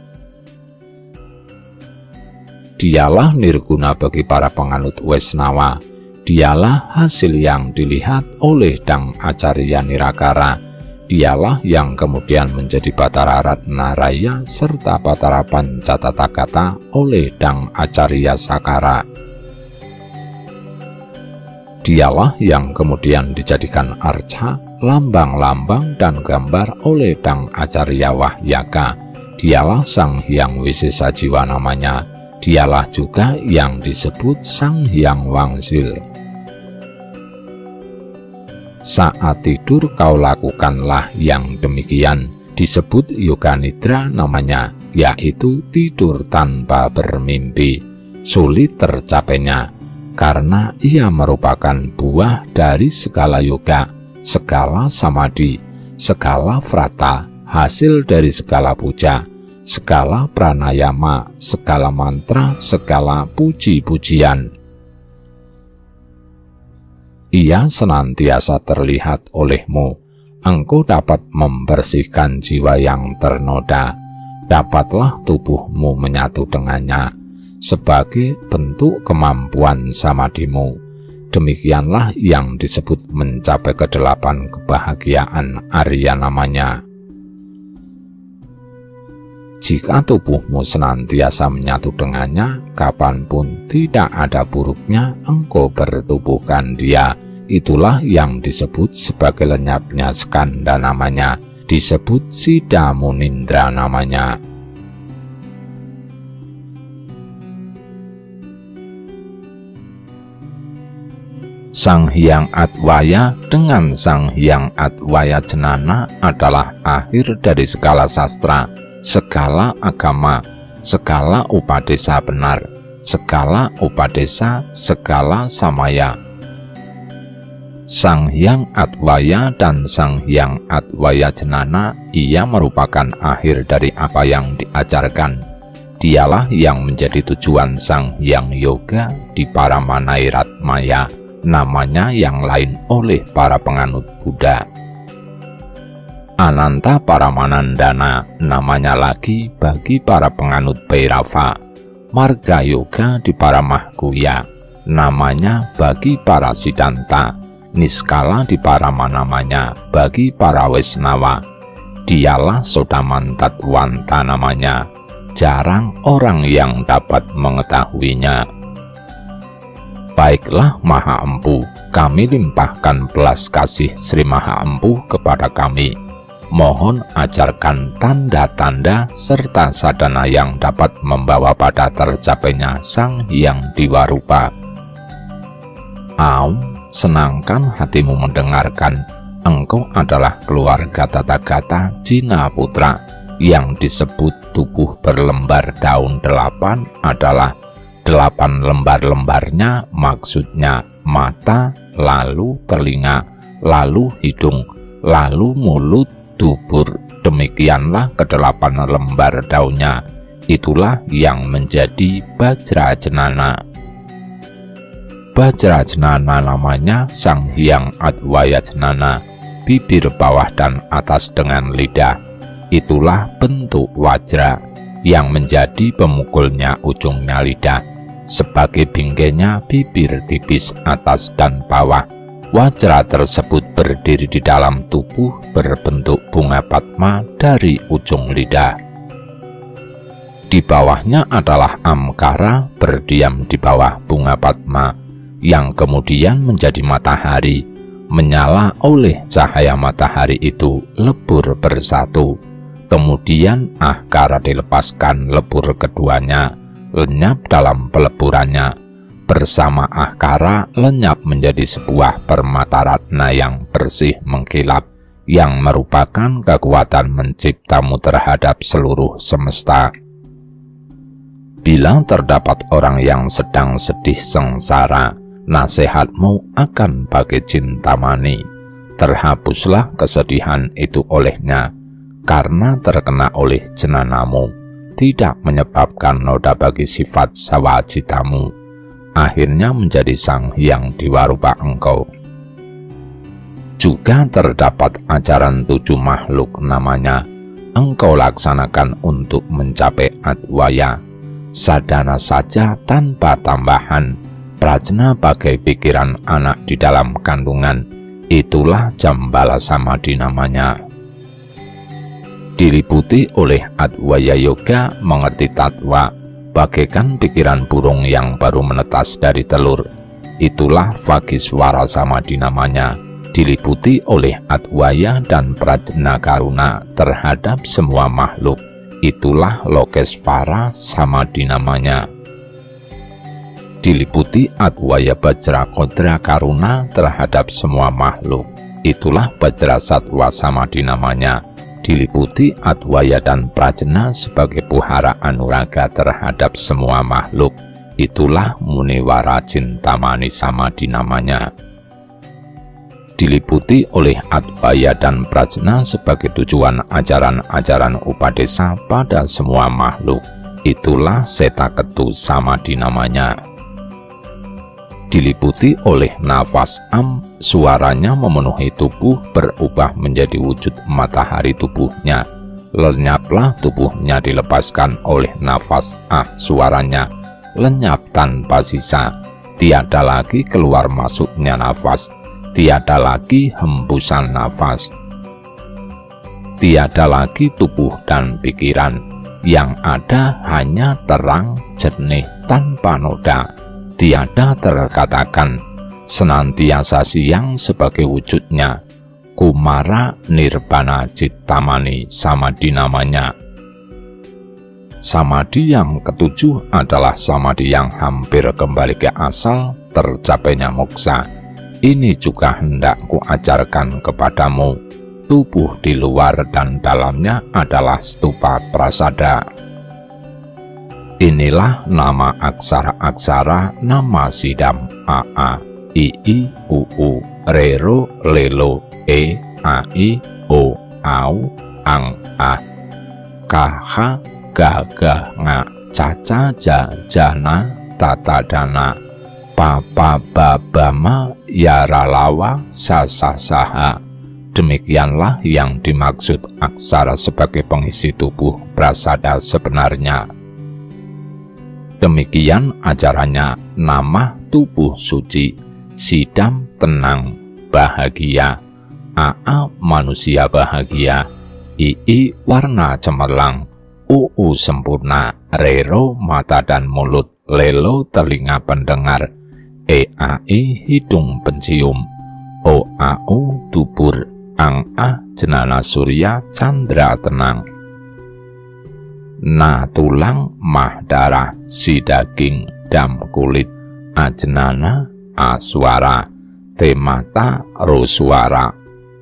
Dialah Nirguna bagi para penganut Waisnawa. Dialah hasil yang dilihat oleh Dang Acarya Nirakara. Dialah yang kemudian menjadi Batara Ratna Raya serta Batara Pancatatakata oleh Dang Acarya Sakara. Dialah yang kemudian dijadikan arca, lambang-lambang dan gambar oleh Dang Acarya Wahyaka. Dialah Sang Hyang Wisesa Jiwa namanya. Dialah juga yang disebut Sang Hyang Wangsil. Saat tidur kau lakukanlah yang demikian, disebut yoga nidra namanya, yaitu tidur tanpa bermimpi. Sulit tercapainya, karena ia merupakan buah dari segala yoga, segala samadhi, segala vrata, hasil dari segala puja, segala pranayama, segala mantra, segala puji-pujian. Ia senantiasa terlihat olehmu. Engkau dapat membersihkan jiwa yang ternoda. Dapatlah tubuhmu menyatu dengannya sebagai bentuk kemampuan samadhimu. Demikianlah yang disebut mencapai kedelapan kebahagiaan Arya namanya. Jika tubuhmu senantiasa menyatu dengannya, kapanpun tidak ada buruknya engkau bertubuhkan dia. Itulah yang disebut sebagai lenyapnya skanda namanya, disebut Siddha Munindra namanya. Sang Hyang Adwaya dengan Sang Hyang Adwayajnana adalah akhir dari segala sastra, segala agama, segala upadesa benar, segala upadesa, segala samaya. Sang Hyang Adwaya dan Sang Hyang Adwayajnana, ia merupakan akhir dari apa yang diajarkan. Dialah yang menjadi tujuan Sang Hyang Yoga di Paramanairatmaya, namanya yang lain oleh para penganut Buddha. Ananta Paramanandana, namanya lagi bagi para penganut Bhairava. Marga Yoga di Paramahguya, namanya bagi para Siddhanta. Niskala di Paramanamanya bagi para Waisnawa. Dialah Sodamantatwanta namanya. Jarang orang yang dapat mengetahuinya. Baiklah Maha Empu, kami limpahkan belas kasih Sri Maha Empu kepada kami. Mohon ajarkan tanda-tanda serta sadana yang dapat membawa pada tercapainya Sang Hyang Diwarupa. Aum, senangkan hatimu mendengarkan. Engkau adalah keluarga Tathagata Jinaputra. Yang disebut tubuh berlembar daun 8 adalah 8 lembar-lembarnya, maksudnya mata, lalu telinga, lalu hidung, lalu mulut, dubur. Demikianlah ke-8 lembar daunnya. Itulah yang menjadi Bajrajenana. Bajrajenana namanya Sang Hyang Adwayajenana, bibir bawah dan atas dengan lidah. Itulah bentuk wajra yang menjadi pemukulnya ujungnya lidah. Sebagai bingkainya bibir tipis atas dan bawah. Wajra tersebut berdiri di dalam tubuh berbentuk bunga padma dari ujung lidah. Di bawahnya adalah Amkara berdiam di bawah bunga padma, yang kemudian menjadi matahari. Menyala oleh cahaya matahari itu lebur bersatu. Kemudian Ahkara dilepaskan lebur keduanya, lenyap dalam peleburannya. Bersama Ahkara lenyap menjadi sebuah permata ratna yang bersih mengkilap, yang merupakan kekuatan menciptamu terhadap seluruh semesta. Bila terdapat orang yang sedang sedih sengsara, nasihatmu akan bagai Cintamani. Terhapuslah kesedihan itu olehnya, karena terkena oleh jenanamu, tidak menyebabkan noda bagi sifat sawajitamu. Akhirnya menjadi Sang Hyang Diwarupa engkau. Juga terdapat ajaran 7 makhluk namanya, engkau laksanakan untuk mencapai Adwaya. Sadana saja tanpa tambahan, prajna bagai pikiran anak di dalam kandungan. Itulah Jambala Samadhi namanya. Diliputi oleh Adwaya Yoga, mengerti tatwa, bagaikan pikiran burung yang baru menetas dari telur. Itulah Vagiswara Samadhi namanya. Diliputi oleh Adwaya dan Prajna Karuna terhadap semua makhluk. Itulah Lokesvara Samadhi namanya. Diliputi Adwaya Bajra Kodra Karuna terhadap semua makhluk. Itulah Bajra Satwa Samadhi namanya. Diliputi Adwaya dan Prajna sebagai puhara anuraga terhadap semua makhluk. Itulah Muniwara Cintamani Samadhi namanya. Diliputi oleh Adwaya dan Prajna sebagai tujuan ajaran-ajaran upadesa pada semua makhluk. Itulah Setaketu Samadhi namanya. Diliputi oleh nafas Am, suaranya memenuhi tubuh berubah menjadi wujud matahari tubuhnya. Lenyaplah tubuhnya dilepaskan oleh nafas Ah, suaranya lenyap tanpa sisa. Tiada lagi keluar masuknya nafas, tiada lagi hembusan nafas. Tiada lagi tubuh dan pikiran, yang ada hanya terang jernih tanpa noda. Tiada terkatakan, senantiasa siang sebagai wujudnya. Kumara Nirbana Cintamani Samadhi namanya. Samadhi yang ketujuh adalah samadhi yang hampir kembali ke asal, tercapainya moksa. Ini juga hendak kuajarkan kepadamu. Tubuh di luar dan dalamnya adalah stupa prasada. Inilah nama aksara-aksara nama Sidam: AA, II, UU, Rero, Lelo, E, AI, O, Au, Ang, Ah, KH, Gaga, Nga, Caca, Jana, Tatadana, Papa, Babama, Yaralawa, Sasasaha. Demikianlah yang dimaksud aksara sebagai pengisi tubuh prasada sebenarnya. Demikian ajarannya. Nama tubuh suci, Sidam tenang, bahagia, AA manusia bahagia, II warna cemerlang, UU sempurna, Rero mata dan mulut, Lelo telinga pendengar, Eai hidung pencium, Oau dubur, Ang-ah jenana surya candra tenang. Na tulang, Mah darah, Si daging, Dam kulit, A jenana, A suara, Te mata, Ro suara,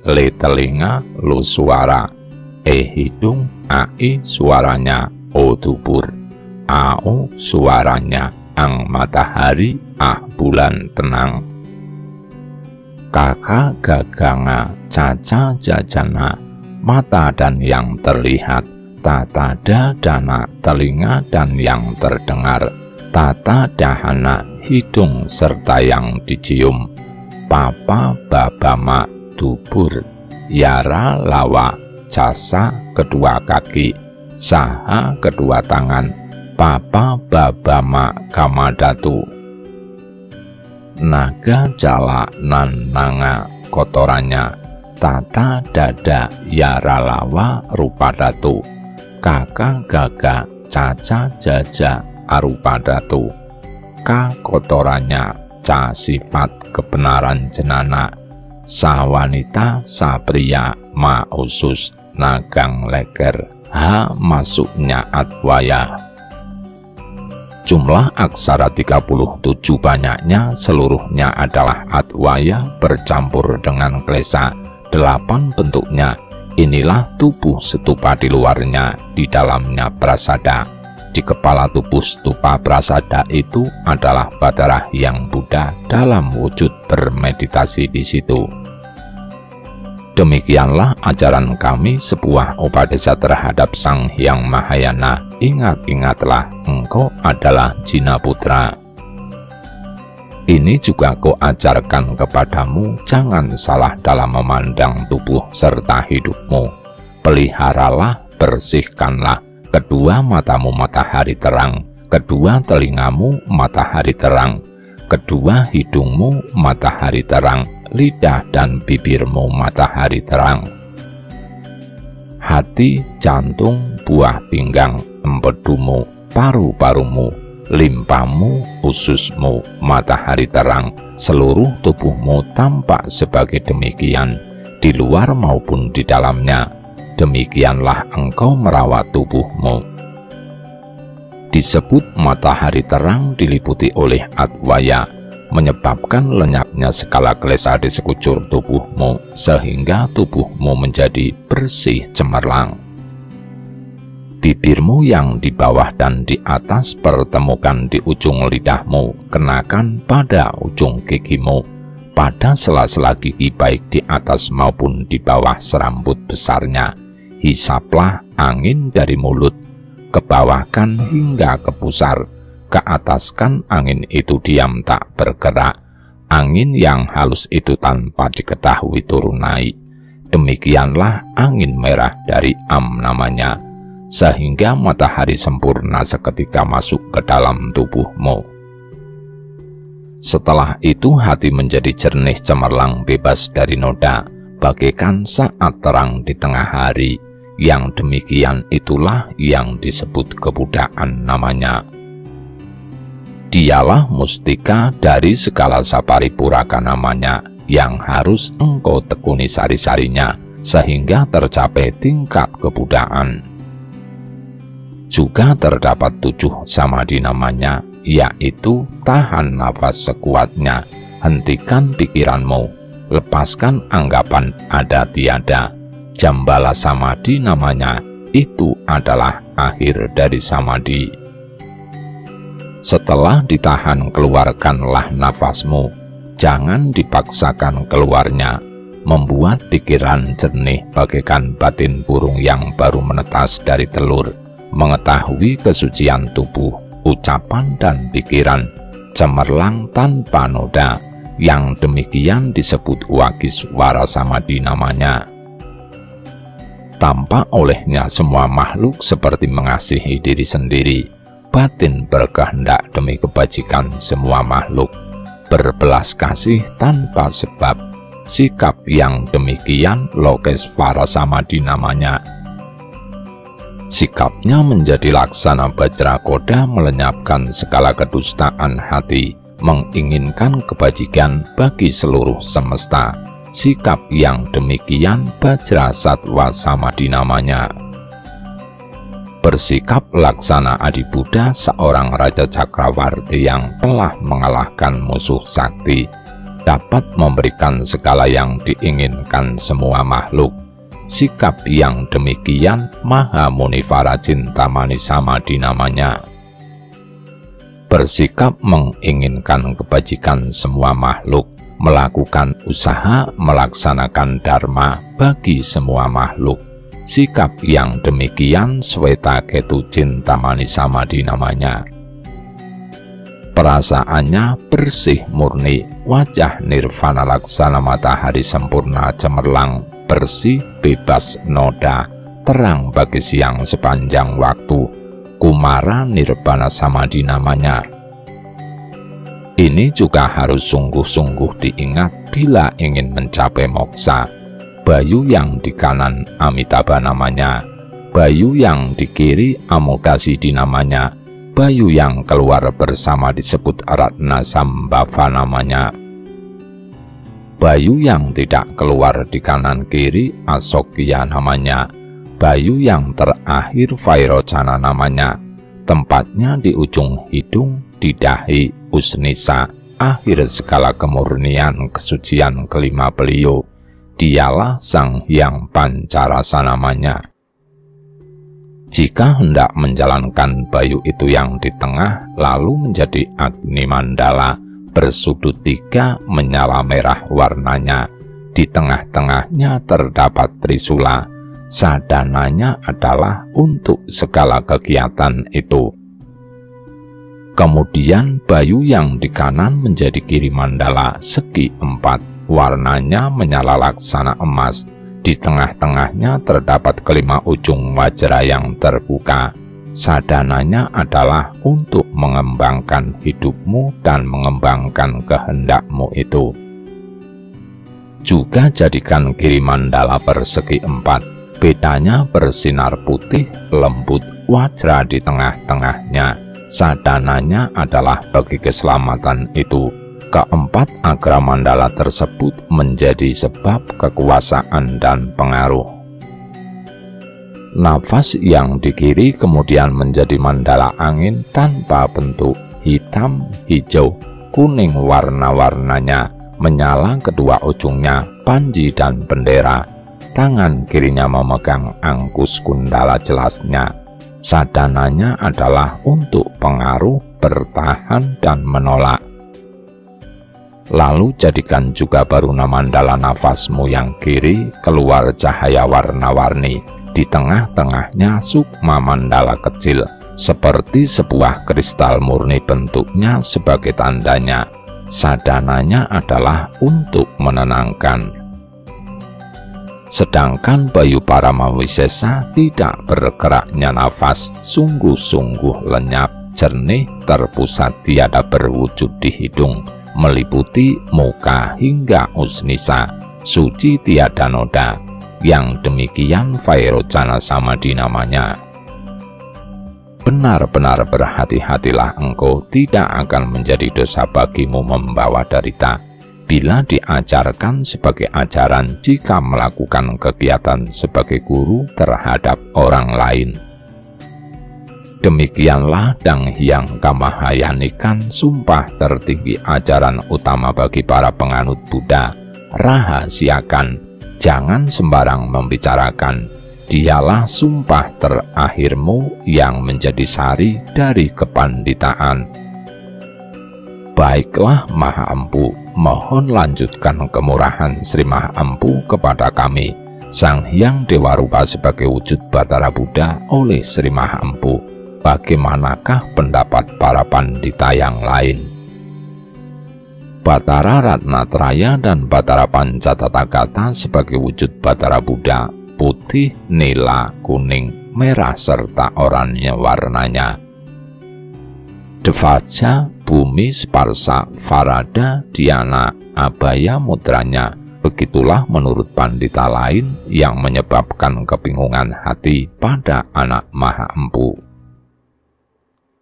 Le telinga, Lo suara, E hidung, Ai suaranya, O dubur, Ao suaranya, Ang matahari, Ah bulan tenang. Kaka gaganga, caca jajana, mata dan yang terlihat, tata dadana, telinga dan yang terdengar, tata dahana, hidung serta yang dicium, papa babama, dubur, yara lawa, jasa kedua kaki, saha kedua tangan, papa babama kamadatu. Naga jala nananga, kotorannya, tata dada yara lawa rupa datu, kaka gaga caca jaja arupa datu, ka kotorannya, ca sifat kebenaran jenana, sa wanita sa pria, ma usus nagang leger, ha masuknya adwaya. Jumlah aksara 37 banyaknya, seluruhnya adalah adwaya bercampur dengan klesa. 8 bentuknya, inilah tubuh stupa di luarnya, di dalamnya prasada. Di kepala tubuh stupa prasada itu adalah Badarah yang Buddha dalam wujud bermeditasi di situ. Demikianlah ajaran kami, sebuah upadesa terhadap Sang Hyang Mahayana. Ingat-ingatlah, engkau adalah Jina putra. Ini juga kau ajarkan kepadamu, jangan salah dalam memandang tubuh serta hidupmu. Peliharalah, bersihkanlah kedua matamu matahari terang, kedua telingamu matahari terang, kedua hidungmu matahari terang, lidah dan bibirmu matahari terang. Hati, jantung, buah pinggang, empedumu, paru-parumu, limpamu, ususmu matahari terang, seluruh tubuhmu tampak sebagai demikian, di luar maupun di dalamnya. Demikianlah engkau merawat tubuhmu. Disebut matahari terang diliputi oleh adwaya, menyebabkan lenyapnya segala klesa di sekujur tubuhmu, sehingga tubuhmu menjadi bersih cemerlang. Bibirmu yang di bawah dan di atas pertemukan di ujung lidahmu, kenakan pada ujung gigimu, pada sela-sela gigi baik di atas maupun di bawah serambut besarnya. Hisaplah angin dari mulut, kebawahkan hingga ke pusar, ke ataskan angin itu diam tak bergerak, angin yang halus itu tanpa diketahui turun naik. Demikianlah angin merah dari Am namanya, sehingga matahari sempurna seketika masuk ke dalam tubuhmu. Setelah itu hati menjadi jernih cemerlang, bebas dari noda, bagaikan saat terang di tengah hari. Yang demikian itulah yang disebut kebudaan namanya. Dialah mustika dari segala saparipuraka namanya, yang harus engkau tekuni sari-sarinya, sehingga tercapai tingkat kebudaan. Juga terdapat 7 samadhi namanya, yaitu tahan nafas sekuatnya, hentikan pikiranmu, lepaskan anggapan ada tiada. Jambala samadhi namanya, itu adalah akhir dari samadhi. Setelah ditahan, keluarkanlah nafasmu, jangan dipaksakan keluarnya, membuat pikiran jernih bagaikan batin burung yang baru menetas dari telur, mengetahui kesucian tubuh, ucapan dan pikiran, cemerlang tanpa noda. Yang demikian disebut Wagiswara samadhi namanya. Tampak olehnya semua makhluk seperti mengasihi diri sendiri, batin berkehendak demi kebajikan semua makhluk, berbelas kasih tanpa sebab. Sikap yang demikian Lokesvara samadhi namanya. Sikapnya menjadi laksana Bajrakoda, melenyapkan segala kedustaan hati, menginginkan kebajikan bagi seluruh semesta. Sikap yang demikian Bajrasatwa Samadhi namanya. Bersikap laksana Adibuddha, seorang Raja Cakrawarti yang telah mengalahkan musuh sakti, dapat memberikan segala yang diinginkan semua makhluk. Sikap yang demikian Mahamunivara Cintamani Samadhi namanya. Bersikap menginginkan kebajikan semua makhluk, melakukan usaha melaksanakan dharma bagi semua makhluk. Sikap yang demikian Swetaketu Cintamani Samadhi namanya. Perasaannya bersih murni, wajah nirvana laksana matahari sempurna cemerlang, bersih bebas noda, terang bagi siang sepanjang waktu. Kumara Nirbana Samadhi namanya. Ini juga harus sungguh-sungguh diingat bila ingin mencapai moksa. Bayu yang di kanan Amitabha namanya, bayu yang di kiri Amodasiddhi namanya, bayu yang keluar bersama disebut Ratna Sambhava namanya. Bayu yang tidak keluar di kanan kiri Asokya namanya. Bayu yang terakhir Vairocana namanya. Tempatnya di ujung hidung, di dahi Usnisa, akhir segala kemurnian kesucian kelima beliau. Dialah Sang Hyang Pancarasa namanya. Jika hendak menjalankan bayu itu yang di tengah, lalu menjadi Agni Mandala, bersudut 3, menyala merah warnanya. Di tengah-tengahnya terdapat Trisula. Sadananya adalah untuk segala kegiatan itu. Kemudian bayu yang di kanan menjadi kiri mandala segi 4, warnanya menyala laksana emas. Di tengah-tengahnya terdapat kelima ujung wajra yang terbuka. Sadananya adalah untuk mengembangkan hidupmu dan mengembangkan kehendakmu itu. Juga jadikan kiri mandala persegi 4. Bedanya bersinar putih, lembut, wajra di tengah-tengahnya. Sadananya adalah bagi keselamatan itu. Keempat agra mandala tersebut menjadi sebab kekuasaan dan pengaruh. Nafas yang di kiri kemudian menjadi mandala angin tanpa bentuk, hitam, hijau, kuning warna-warnanya, menyala kedua ujungnya, panji dan bendera. Tangan kirinya memegang angkus kundala jelasnya. Sadananya adalah untuk pengaruh, bertahan, dan menolak. Lalu jadikan juga baruna mandala nafasmu yang kiri keluar cahaya warna-warni. Di tengah-tengahnya sukma mandala kecil, seperti sebuah kristal murni bentuknya sebagai tandanya. Sadananya adalah untuk menenangkan. Sedangkan bayu Paramawisesa tidak bergeraknya nafas, sungguh-sungguh lenyap, jernih, terpusat, tiada berwujud di hidung, meliputi muka hingga usnisa, suci tiada noda. Yang demikian Vairocana Samadhi namanya. Benar-benar berhati-hatilah engkau, tidak akan menjadi dosa bagimu membawa derita bila diajarkan sebagai ajaran jika melakukan kegiatan sebagai guru terhadap orang lain. Demikianlah Dang Hyang Kamahayanikan, sumpah tertinggi ajaran utama bagi para penganut Buddha. Rahasiakan, jangan sembarang membicarakan. Dialah sumpah terakhirmu yang menjadi sari dari kepanditaan. Baiklah Maha Empu, mohon lanjutkan kemurahan Sri Maha Empu kepada kami, Sang Hyang Dewa Rupa sebagai wujud Batara Buddha oleh Sri Maha Empu. Bagaimanakah pendapat para pandita yang lain? Batara Ratnatraya dan Batara Pancatathagata sebagai wujud Batara Buddha, putih, nila, kuning, merah serta oranye warnanya. Dvaja, bumi, sparsa, farada, dhyana, abaya mudranya. Begitulah menurut pandita lain yang menyebabkan kebingungan hati pada anak Maha Empu.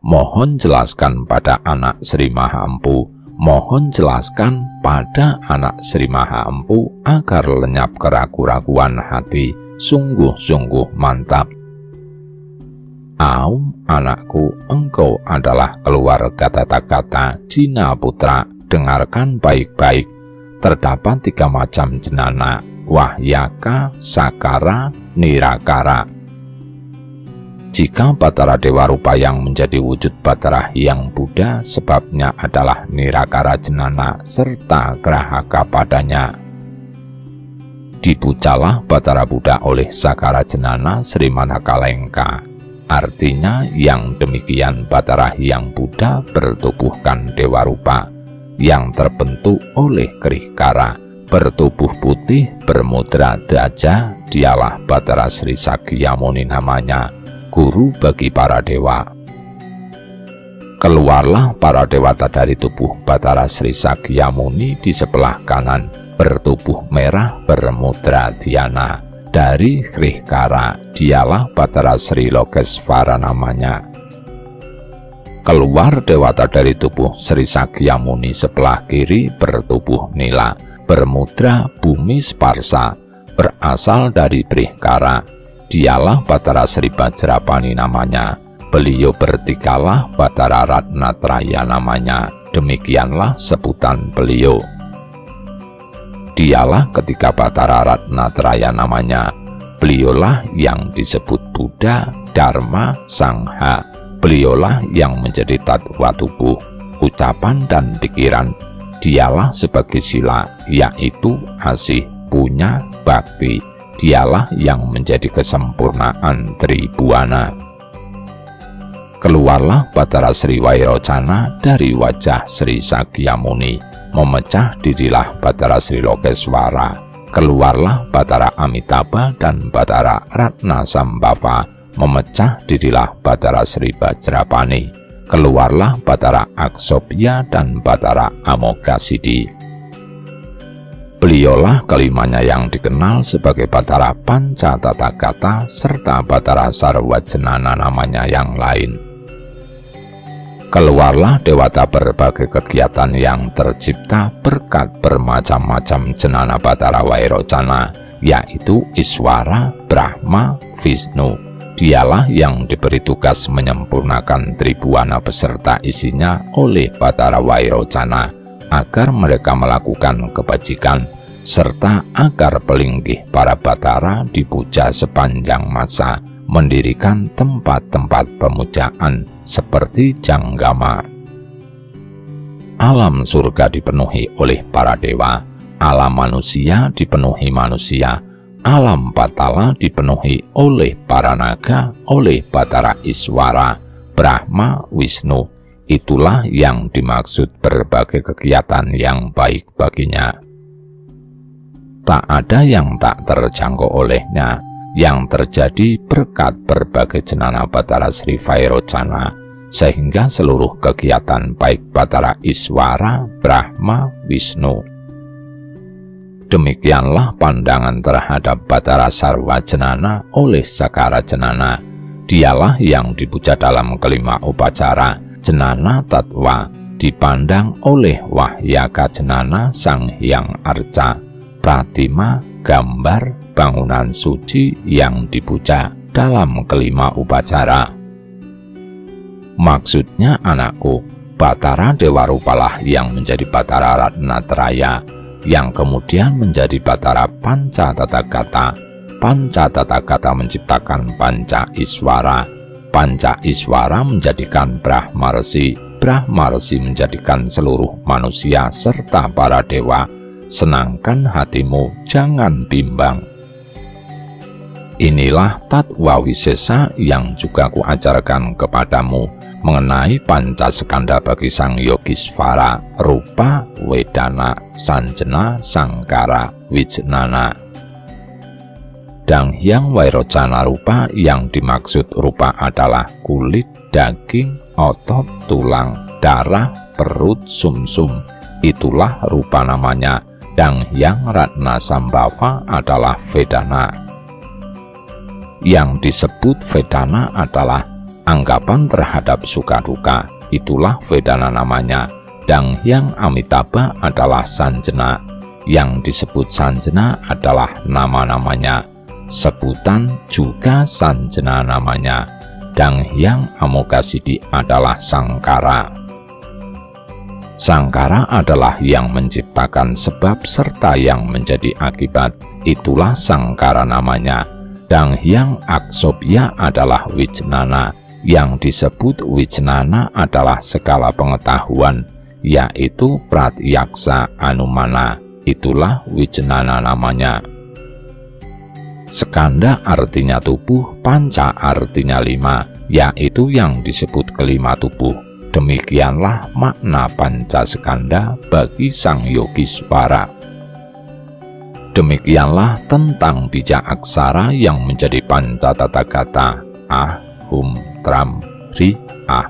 Mohon jelaskan pada anak Sri Maha Empu, Mohon jelaskan pada anak Sri Maha Empu agar lenyap keraguan-raguan hati. Sungguh-sungguh mantap. Aum, anakku, engkau adalah keluarga Tathagata Jina Putra. Dengarkan baik-baik. Terdapat 3 macam jenana: Wahyaka, Sakara, Nirakara. Jika Batara Dewa Rupa yang menjadi wujud Batara Hyang Buddha, sebabnya adalah Nirakara jenana serta grahaka padanya. Dipujalah Batara Buddha oleh Sakara jenana Sri Manakalengka. Artinya yang demikian Batara Hyang Buddha bertubuhkan Dewa Rupa yang terbentuk oleh Krihkara, bertubuh putih, bermudra daja. Dialah Batara Sri Sakyamuni namanya, guru bagi para dewa. Keluarlah para dewata dari tubuh Batara Sri Sakyamuni di sebelah kanan, bertubuh merah, bermudra dhyana. Dari Krihkara, dialah Batara Sri Lokesvara namanya. Keluar dewata dari tubuh Sri Sakyamuni sebelah kiri, bertubuh nila, bermudra bumi sparsa, berasal dari Krihkara. Dialah Batara Sri Vajrapani namanya. Beliau bertigalah Batara Ratnatraya namanya. Demikianlah sebutan beliau. Dialah ketiga Batara Ratnatraya namanya. Beliaulah yang disebut Buddha, Dharma, Sangha. Beliaulah yang menjadi tatwa tubuh, ucapan dan pikiran. Dialah sebagai sila, yaitu asih, punya, bakti. Dialah yang menjadi kesempurnaan Tribhuwana. Keluarlah Batara Sri Vairocana dari wajah Sri Sakyamuni. Memecah dirilah Batara Sri Lokeswara. Keluarlah Batara Amitabha dan Batara Ratnasambhava. Memecah dirilah Batara Sri Vajrapani. Keluarlah Batara Aksopya dan Batara Amoghasiddhi. Beliaulah kelimanya yang dikenal sebagai Batara Panca Tathagata serta Batara Sarwajenana namanya yang lain. Keluarlah dewata berbagai kegiatan yang tercipta berkat bermacam-macam jenana Batara Vairocana, yaitu Iswara, Brahma, Vishnu. Dialah yang diberi tugas menyempurnakan Tribhuwana beserta isinya oleh Batara Vairocana, agar mereka melakukan kebajikan, serta agar pelinggih para Batara dipuja sepanjang masa, mendirikan tempat-tempat pemujaan seperti Janggama. Alam surga dipenuhi oleh para dewa, alam manusia dipenuhi manusia, alam patala dipenuhi oleh para naga, oleh Batara Iswara, Brahma, Wisnu. Itulah yang dimaksud berbagai kegiatan yang baik baginya. Tak ada yang tak terjangkau olehnya, yang terjadi berkat berbagai jenana Batara Sri Vairocana, sehingga seluruh kegiatan baik Batara Iswara, Brahma, Wisnu. Demikianlah pandangan terhadap Batara Sarwajenana oleh Sakara Jenana. Dialah yang dipuja dalam kelima upacara jenana tatwa, dipandang oleh Wahyaka Jenana Sang Hyang Arca, pratima, gambar, bangunan suci yang dipuja dalam kelima upacara. Maksudnya anakku, Batara Dewa Rupalah yang menjadi Batara Ratnatraya, yang kemudian menjadi Batara Panca Tathagata. Panca Tathagata menciptakan Panca Iswara. Panca Iswara menjadikan Brahma Resi. Brahma Resi menjadikan seluruh manusia serta para dewa. Senangkan hatimu, jangan bimbang. Inilah tatwa wisesa yang juga kuajarkan kepadamu mengenai Pancaskanda bagi Sang Yogisvara, Rupa, Wedana, Sanjana, Sangkara, Wijnana. Dang Hyang Vairocana Rupa yang dimaksud rupa adalah kulit, daging, otot, tulang, darah, perut, sumsum. Itulah rupa namanya. Dang Hyang Ratnasambhava adalah Vedana. Yang disebut Vedana adalah anggapan terhadap suka duka. Itulah Vedana namanya. Dang Hyang Amitabha adalah sanjena. Yang disebut sanjena adalah nama-namanya. Sebutan juga sanjena namanya. Dang Hyang Amoghasiddhi adalah sangkara. Sangkara adalah yang menciptakan sebab serta yang menjadi akibat. Itulah sangkara namanya. Dang Hyang Aksobhya adalah wijnana. Yang disebut wijnana adalah segala pengetahuan, yaitu pratyaksa anumana. Itulah wijnana namanya. Skanda artinya tubuh, panca artinya 5, yaitu yang disebut kelima tubuh. Demikianlah makna panca skanda bagi Sang Yogiswara. Demikianlah tentang bijak aksara yang menjadi panca tata gata. Ah, hum, tram, ri, ah.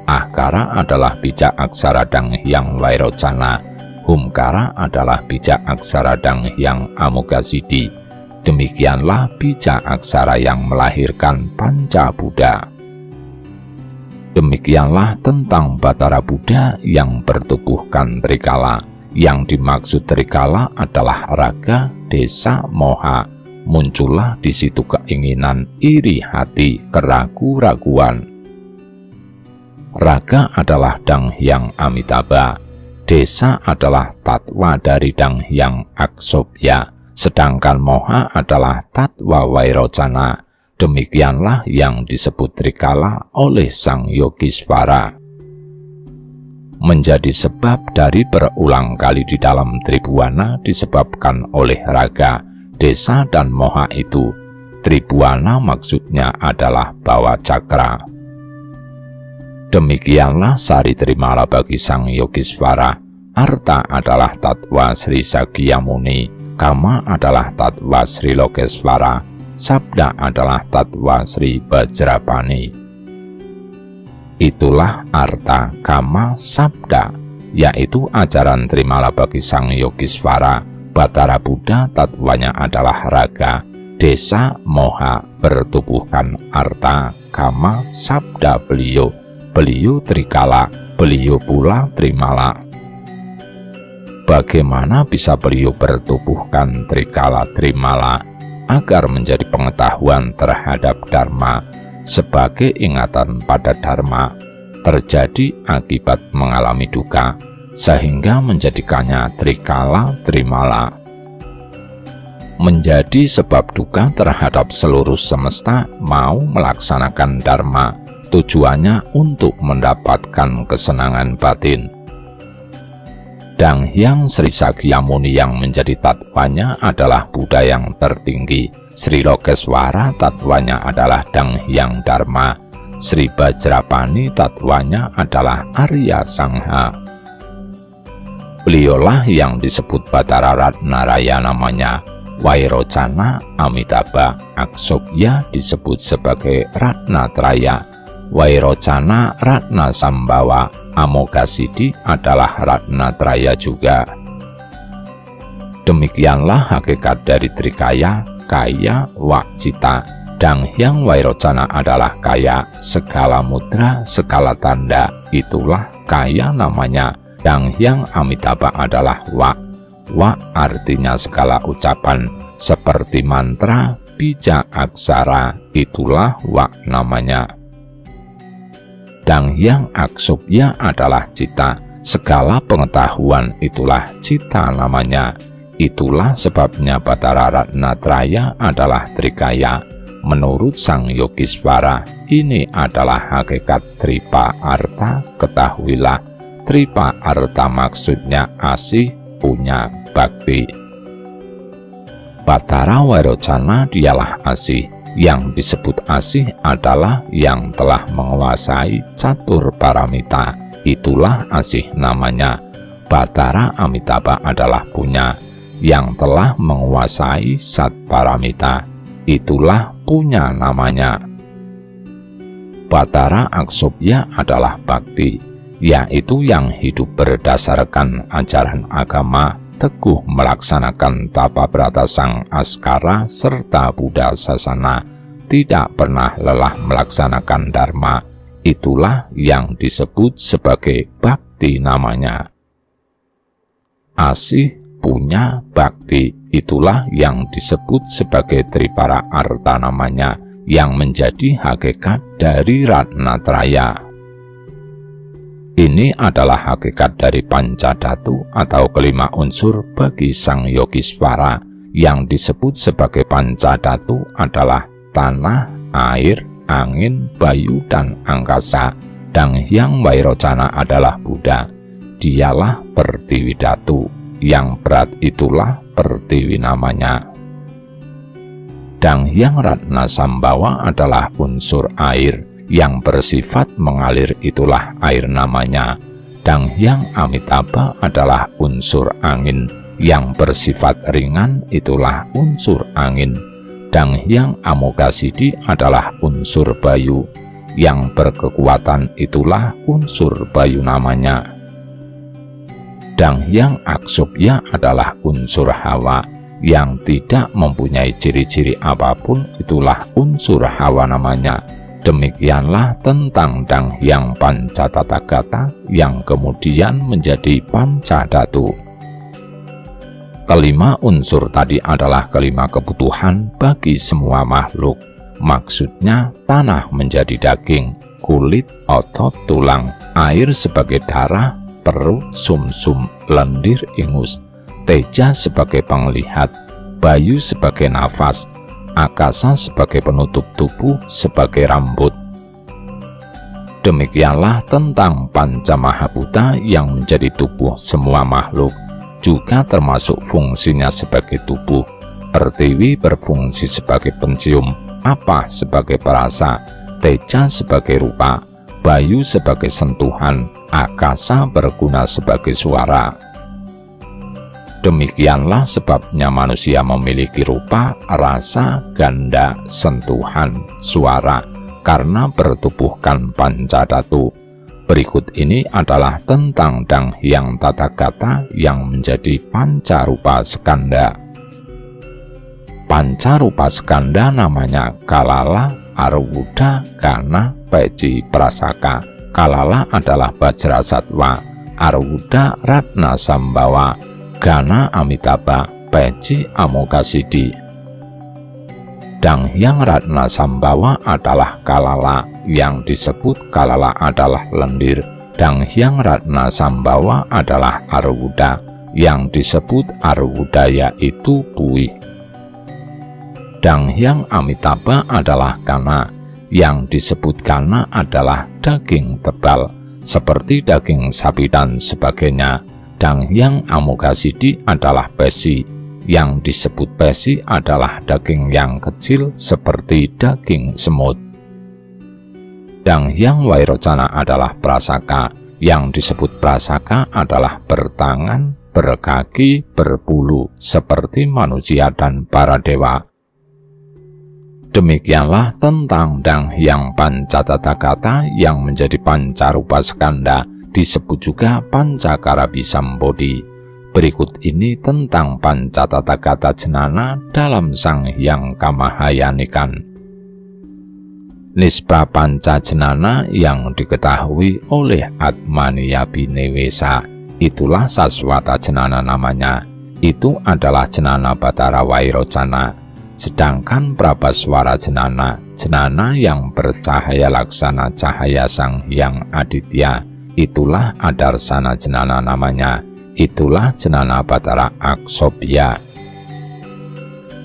Ahkara adalah bijak aksara Dang Hyang Vairocana. Humkara adalah bijak aksara Dang Hyang Amoghasiddhi. Demikianlah bijak aksara yang melahirkan Panca Buddha. Demikianlah tentang Batara Buddha yang bertubuhkan trikala. Yang dimaksud trikala adalah raga, desa, moha. Muncullah di situ keinginan, iri hati, keraguan-raguan. Raga adalah Dang Hyang Amitabha. Desa adalah tatwa dari Dang Hyang Aksobhya, sedangkan moha adalah tatwa Vairocana. Demikianlah yang disebut trikala oleh Sang Yogiswara. Menjadi sebab dari berulang kali di dalam Tribhuwana disebabkan oleh raga, desa, dan moha itu. Tribhuwana maksudnya adalah bawa cakra. Demikianlah sari trimala bagi Sang Yogiswara. Arta adalah tatwa Sri Sakyamuni, kama adalah tatwa Sri Lokeswara, sabda adalah tatwa Sri Vajrapani. Itulah arta, kama, sabda, yaitu ajaran trimala bagi Sang Yogiswara. Batara Buddha tatwanya adalah raga, desa, moha, bertubuhkan arta, kama, sabda beliau. Beliau trikala, beliau pula trimala. Bagaimana bisa beliau bertubuhkan trikala trimala? Agar menjadi pengetahuan terhadap dharma, sebagai ingatan pada dharma, terjadi akibat mengalami duka, sehingga menjadikannya trikala trimala. Menjadi sebab duka terhadap seluruh semesta, mau melaksanakan dharma, tujuannya untuk mendapatkan kesenangan batin. Dang Hyang Sri Sakyamuni yang menjadi tatwanya adalah Buddha yang tertinggi. Sri Lokeswara tatwanya adalah Dang Hyang Dharma. Sri Vajrapani tatwanya adalah Arya Sangha. Beliaulah yang disebut Batara Ratnaraya namanya. Vairocana Amitabha Aksobhya disebut sebagai Ratnatraya. Vairocana Ratna Sambawa Amoghasiddhi adalah Ratnatraya juga. Demikianlah hakikat dari trikaya, kaya, wacita. Dang Hyang Vairocana adalah kaya, segala mudra, segala tanda, itulah kaya namanya. Dang Hyang Amitabha adalah wa. Wa artinya segala ucapan, seperti mantra, bijak aksara, itulah wa namanya. Dang Hyang Aksobhya adalah cita, segala pengetahuan, itulah cita namanya. Itulah sebabnya Batara Ratnatraya adalah trikaya. Menurut Sang Yogiswara, ini adalah hakikat Tripa Arta. Ketahuilah, Tripa Arta maksudnya asih, punya, bakti. Batara Vairocana dialah asih. Yang disebut asih adalah yang telah menguasai catur paramita. Itulah asih namanya. Batara Amitabha adalah punya, yang telah menguasai sat paramita. Itulah punya namanya. Batara Aksobhya adalah bakti, yaitu yang hidup berdasarkan ajaran agama, teguh melaksanakan tapa brata sang askara serta Buddha sasana, tidak pernah lelah melaksanakan dharma. Itulah yang disebut sebagai bakti. bakti namanya. Asih, punya, bakti, itulah yang disebut sebagai Tripara Arta namanya, yang menjadi hakikat dari Ratnatraya. Ini adalah hakikat dari Pancadhatu atau kelima unsur bagi Sang Yogisvara, yang disebut sebagai Pancadhatu adalah tanah, air, angin, bayu, dan angkasa. Dan Hyang Wairocana adalah Buddha. Dialah Pertiwidhatu, yang berat itulah Pertiwi namanya. Dan Hyang Ratnasambawa adalah unsur air, yang bersifat mengalir itulah air namanya. Dan Hyang Amitabha adalah unsur angin, yang bersifat ringan itulah unsur angin. Dan Hyang Amoghasiddhi adalah unsur bayu, yang berkekuatan itulah unsur bayu namanya. Dan Hyang Aksobhya adalah unsur hawa, yang tidak mempunyai ciri-ciri apapun, itulah unsur hawa namanya. Demikianlah tentang Dang Hyang Pancatathagata yang kemudian menjadi Pancadhatu. Kelima unsur tadi adalah kelima kebutuhan bagi semua makhluk. Maksudnya tanah menjadi daging, kulit, otot, tulang, air sebagai darah, perut, sumsum, lendir, ingus, teja sebagai penglihat, bayu sebagai nafas, akasa sebagai penutup tubuh, sebagai rambut. Demikianlah tentang Pancamahabhuta yang menjadi tubuh semua makhluk, juga termasuk fungsinya sebagai tubuh. Pertiwi berfungsi sebagai pencium, apa sebagai perasa, teja sebagai rupa, bayu sebagai sentuhan, akasa berguna sebagai suara. Demikianlah sebabnya manusia memiliki rupa, rasa, ganda, sentuhan, suara, karena bertubuhkan Pancadhatu. Berikut ini adalah tentang Dang Hyang Tathagata yang menjadi Pancarupa Skanda. Pancarupa Skanda namanya Kalala, Arwuda, Gana, Peci, Prasaka. Kalala adalah Vajrasattva, Arwuda Ratnasambawa, Gana Amitabha, Peci Amoghasiddhi. Dang Hyang Ratnasambawa adalah Kalala, yang disebut Kalala adalah lendir. Dang Hyang Ratnasambawa adalah Arwuda, yang disebut Arwuda yaitu buih. Dang Hyang Amitabha adalah Kana, yang disebut Kana adalah daging tebal, seperti daging sapi dan sebagainya. Dang Hyang Amoghasiddhi adalah Peci, yang disebut Peci adalah daging yang kecil seperti daging semut. Dang Hyang Wairocana adalah Prasaka, yang disebut Prasaka adalah bertangan, berkaki, berbulu, seperti manusia dan para dewa. Demikianlah tentang Dang Hyang Pancatathagata yang menjadi Pancarupa Skanda, disebut juga Pancakarabhisambodhi. Berikut ini tentang Pancatathagata Jnana dalam Sang Hyang Kamahayanikan. Nispa Panca Jnana yang diketahui oleh Atmaniyabhinewesa, itulah Saswata Jnana namanya. Itu adalah Jnana Batara Wairocana. Sedangkan Prabhaswara Jnana, Jnana yang bercahaya laksana cahaya Sang Hyang Aditya, itulah Adarsana Jnana namanya. Itulah Jnana Batara Aksobhya.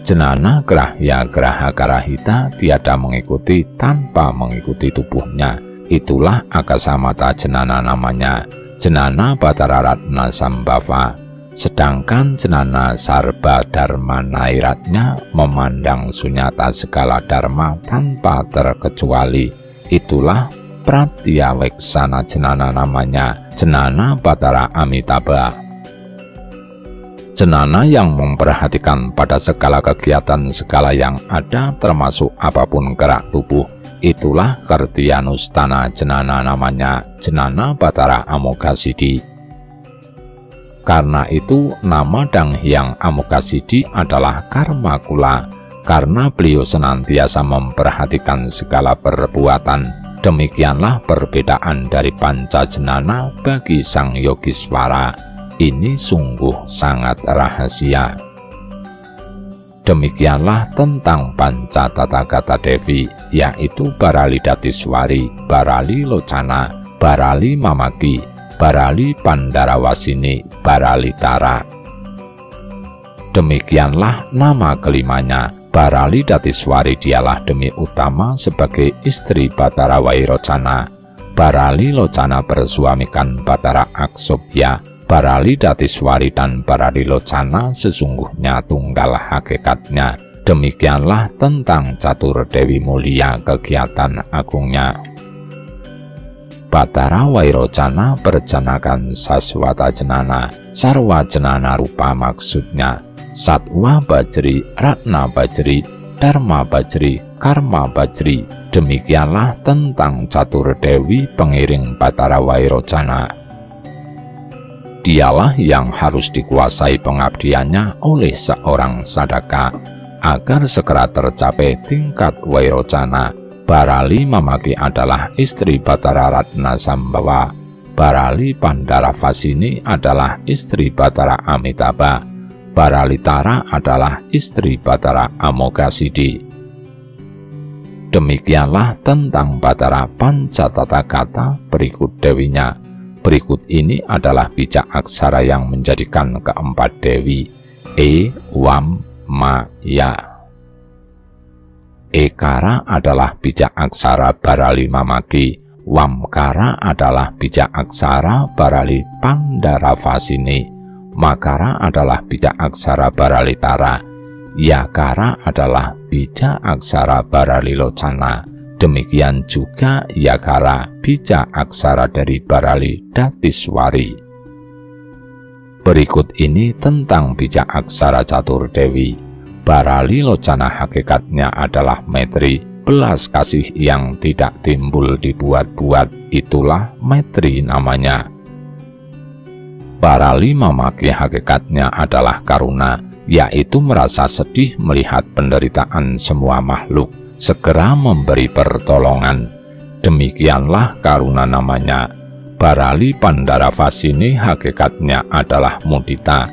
Jnana Grahya Graha Karahita tiada mengikuti tanpa mengikuti tubuhnya. Itulah Akasamata Jnana namanya. Jnana Batara Ratnasambhava. Sedangkan Jnana Sarba Dharma Nairatnya memandang sunyata segala dharma tanpa terkecuali. Itulah Pratyaweksana Jnana namanya. Jnana Batara Amitabha. Jnana yang memperhatikan pada segala kegiatan segala yang ada termasuk apapun gerak tubuh. Itulah Kertianustana Jnana namanya. Jnana Batara Amoghasiddhi. Karena itu nama Dang Hyang Amoghasiddhi adalah Karmakula, karena beliau senantiasa memperhatikan segala perbuatan. Demikianlah perbedaan dari Pancajenana bagi Sang Yogiswara. Ini sungguh sangat rahasia. Demikianlah tentang Pancatathagata Devi, yaitu Barali Datiswari, Barali Locana, Barali Mamaki, Barali Pandarawasini, Barali Tara. Demikianlah nama kelimanya. Barali Datiswari dialah demi utama sebagai istri Batara Wairocana. Barali Locana bersuamikan Batara Aksobya. Barali Datiswari dan Barali Locana sesungguhnya tunggal hakikatnya. Demikianlah tentang Catur Dewi Mulia kegiatan agungnya. Batara Wairocana berjanakan Saswata Jenana, Sarwa Jenana rupa maksudnya. Satwa Bajri, Ratna Bajri, Dharma Bajri, Karma Bajri. Demikianlah tentang Catur Dewi pengiring Batara Wairocana. Dialah yang harus dikuasai pengabdiannya oleh seorang sadaka agar segera tercapai tingkat Wairocana. Barali Mamaki adalah istri Batara Ratna Sambawa. Barali Pandaravasini adalah istri Batara Amitabha. Barali Tara adalah istri Batara Amoghasiddhi. Demikianlah tentang Batara Pancatathagata berikut dewinya. Berikut ini adalah bijak aksara yang menjadikan keempat dewi: E, Wam, Ma, Ya. Ekara adalah bijak aksara Barali Mamaki. Wamkara adalah bijak aksara Barali Pandaravasini. Makara adalah bijak aksara Barali Tara. Yakara adalah bijak aksara Barali Locana. Demikian juga Yakara, bijak aksara dari Barali Datiswari. Berikut ini tentang bijak aksara Catur Dewi. Barali Locana hakikatnya adalah Maitri, belas kasih yang tidak timbul dibuat-buat, itulah Maitri namanya. Barali Mamaki hakikatnya adalah Karuna, yaitu merasa sedih melihat penderitaan semua makhluk, segera memberi pertolongan. Demikianlah Karuna namanya. Barali Pandaravasini hakikatnya adalah Mudita.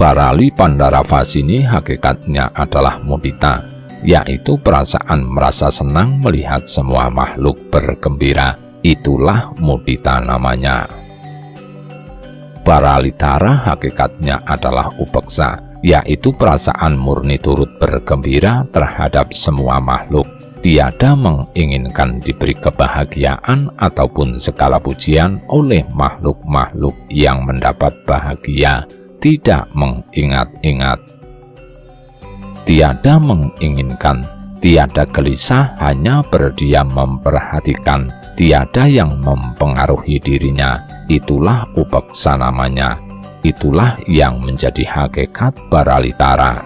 Barali Pandaravasini hakikatnya adalah Mudita, yaitu perasaan merasa senang melihat semua makhluk bergembira. Itulah Mudita namanya. Barali Tara hakikatnya adalah Upeksa, yaitu perasaan murni turut bergembira terhadap semua makhluk. Tiada menginginkan diberi kebahagiaan ataupun segala pujian oleh makhluk-makhluk yang mendapat bahagia, tidak mengingat-ingat. Tiada menginginkan, tiada gelisah, hanya berdiam memperhatikan, tiada yang mempengaruhi dirinya. Itulah Upeksa namanya. Itulah yang menjadi hakikat Barali Tara.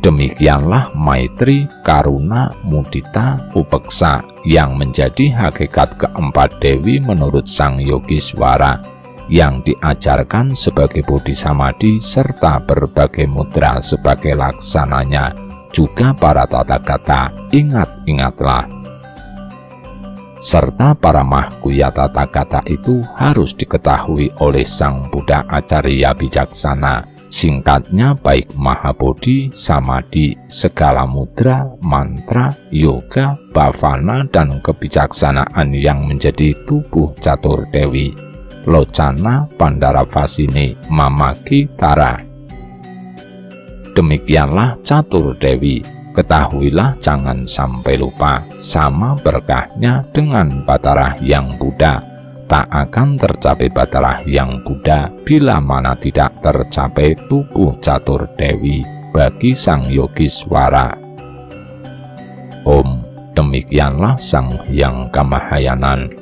Demikianlah Maitri, Karuna, Mudita, Upeksa yang menjadi hakikat keempat dewi menurut Sang Yogiswara, yang diajarkan sebagai Bodhisamadhi serta berbagai mudra sebagai laksananya. Juga para tathagata, ingat-ingatlah. Serta para mahkuya tathagata itu harus diketahui oleh Sang Buddha Acarya bijaksana. Singkatnya baik Mahabodhi, Samadhi, segala mudra, mantra, yoga, bhavana, dan kebijaksanaan yang menjadi tubuh Catur Dewi, Locana, Pandaravasini, Mamaki, Tara. Demikianlah Catur Dewi. Ketahuilah jangan sampai lupa, sama berkahnya dengan Batara yang Buddha. Tak akan tercapai Batara yang Buddha bila mana tidak tercapai tubuh Catur Dewi bagi Sang Yogiswara. Om, demikianlah Sang Hyang Kamahayanan.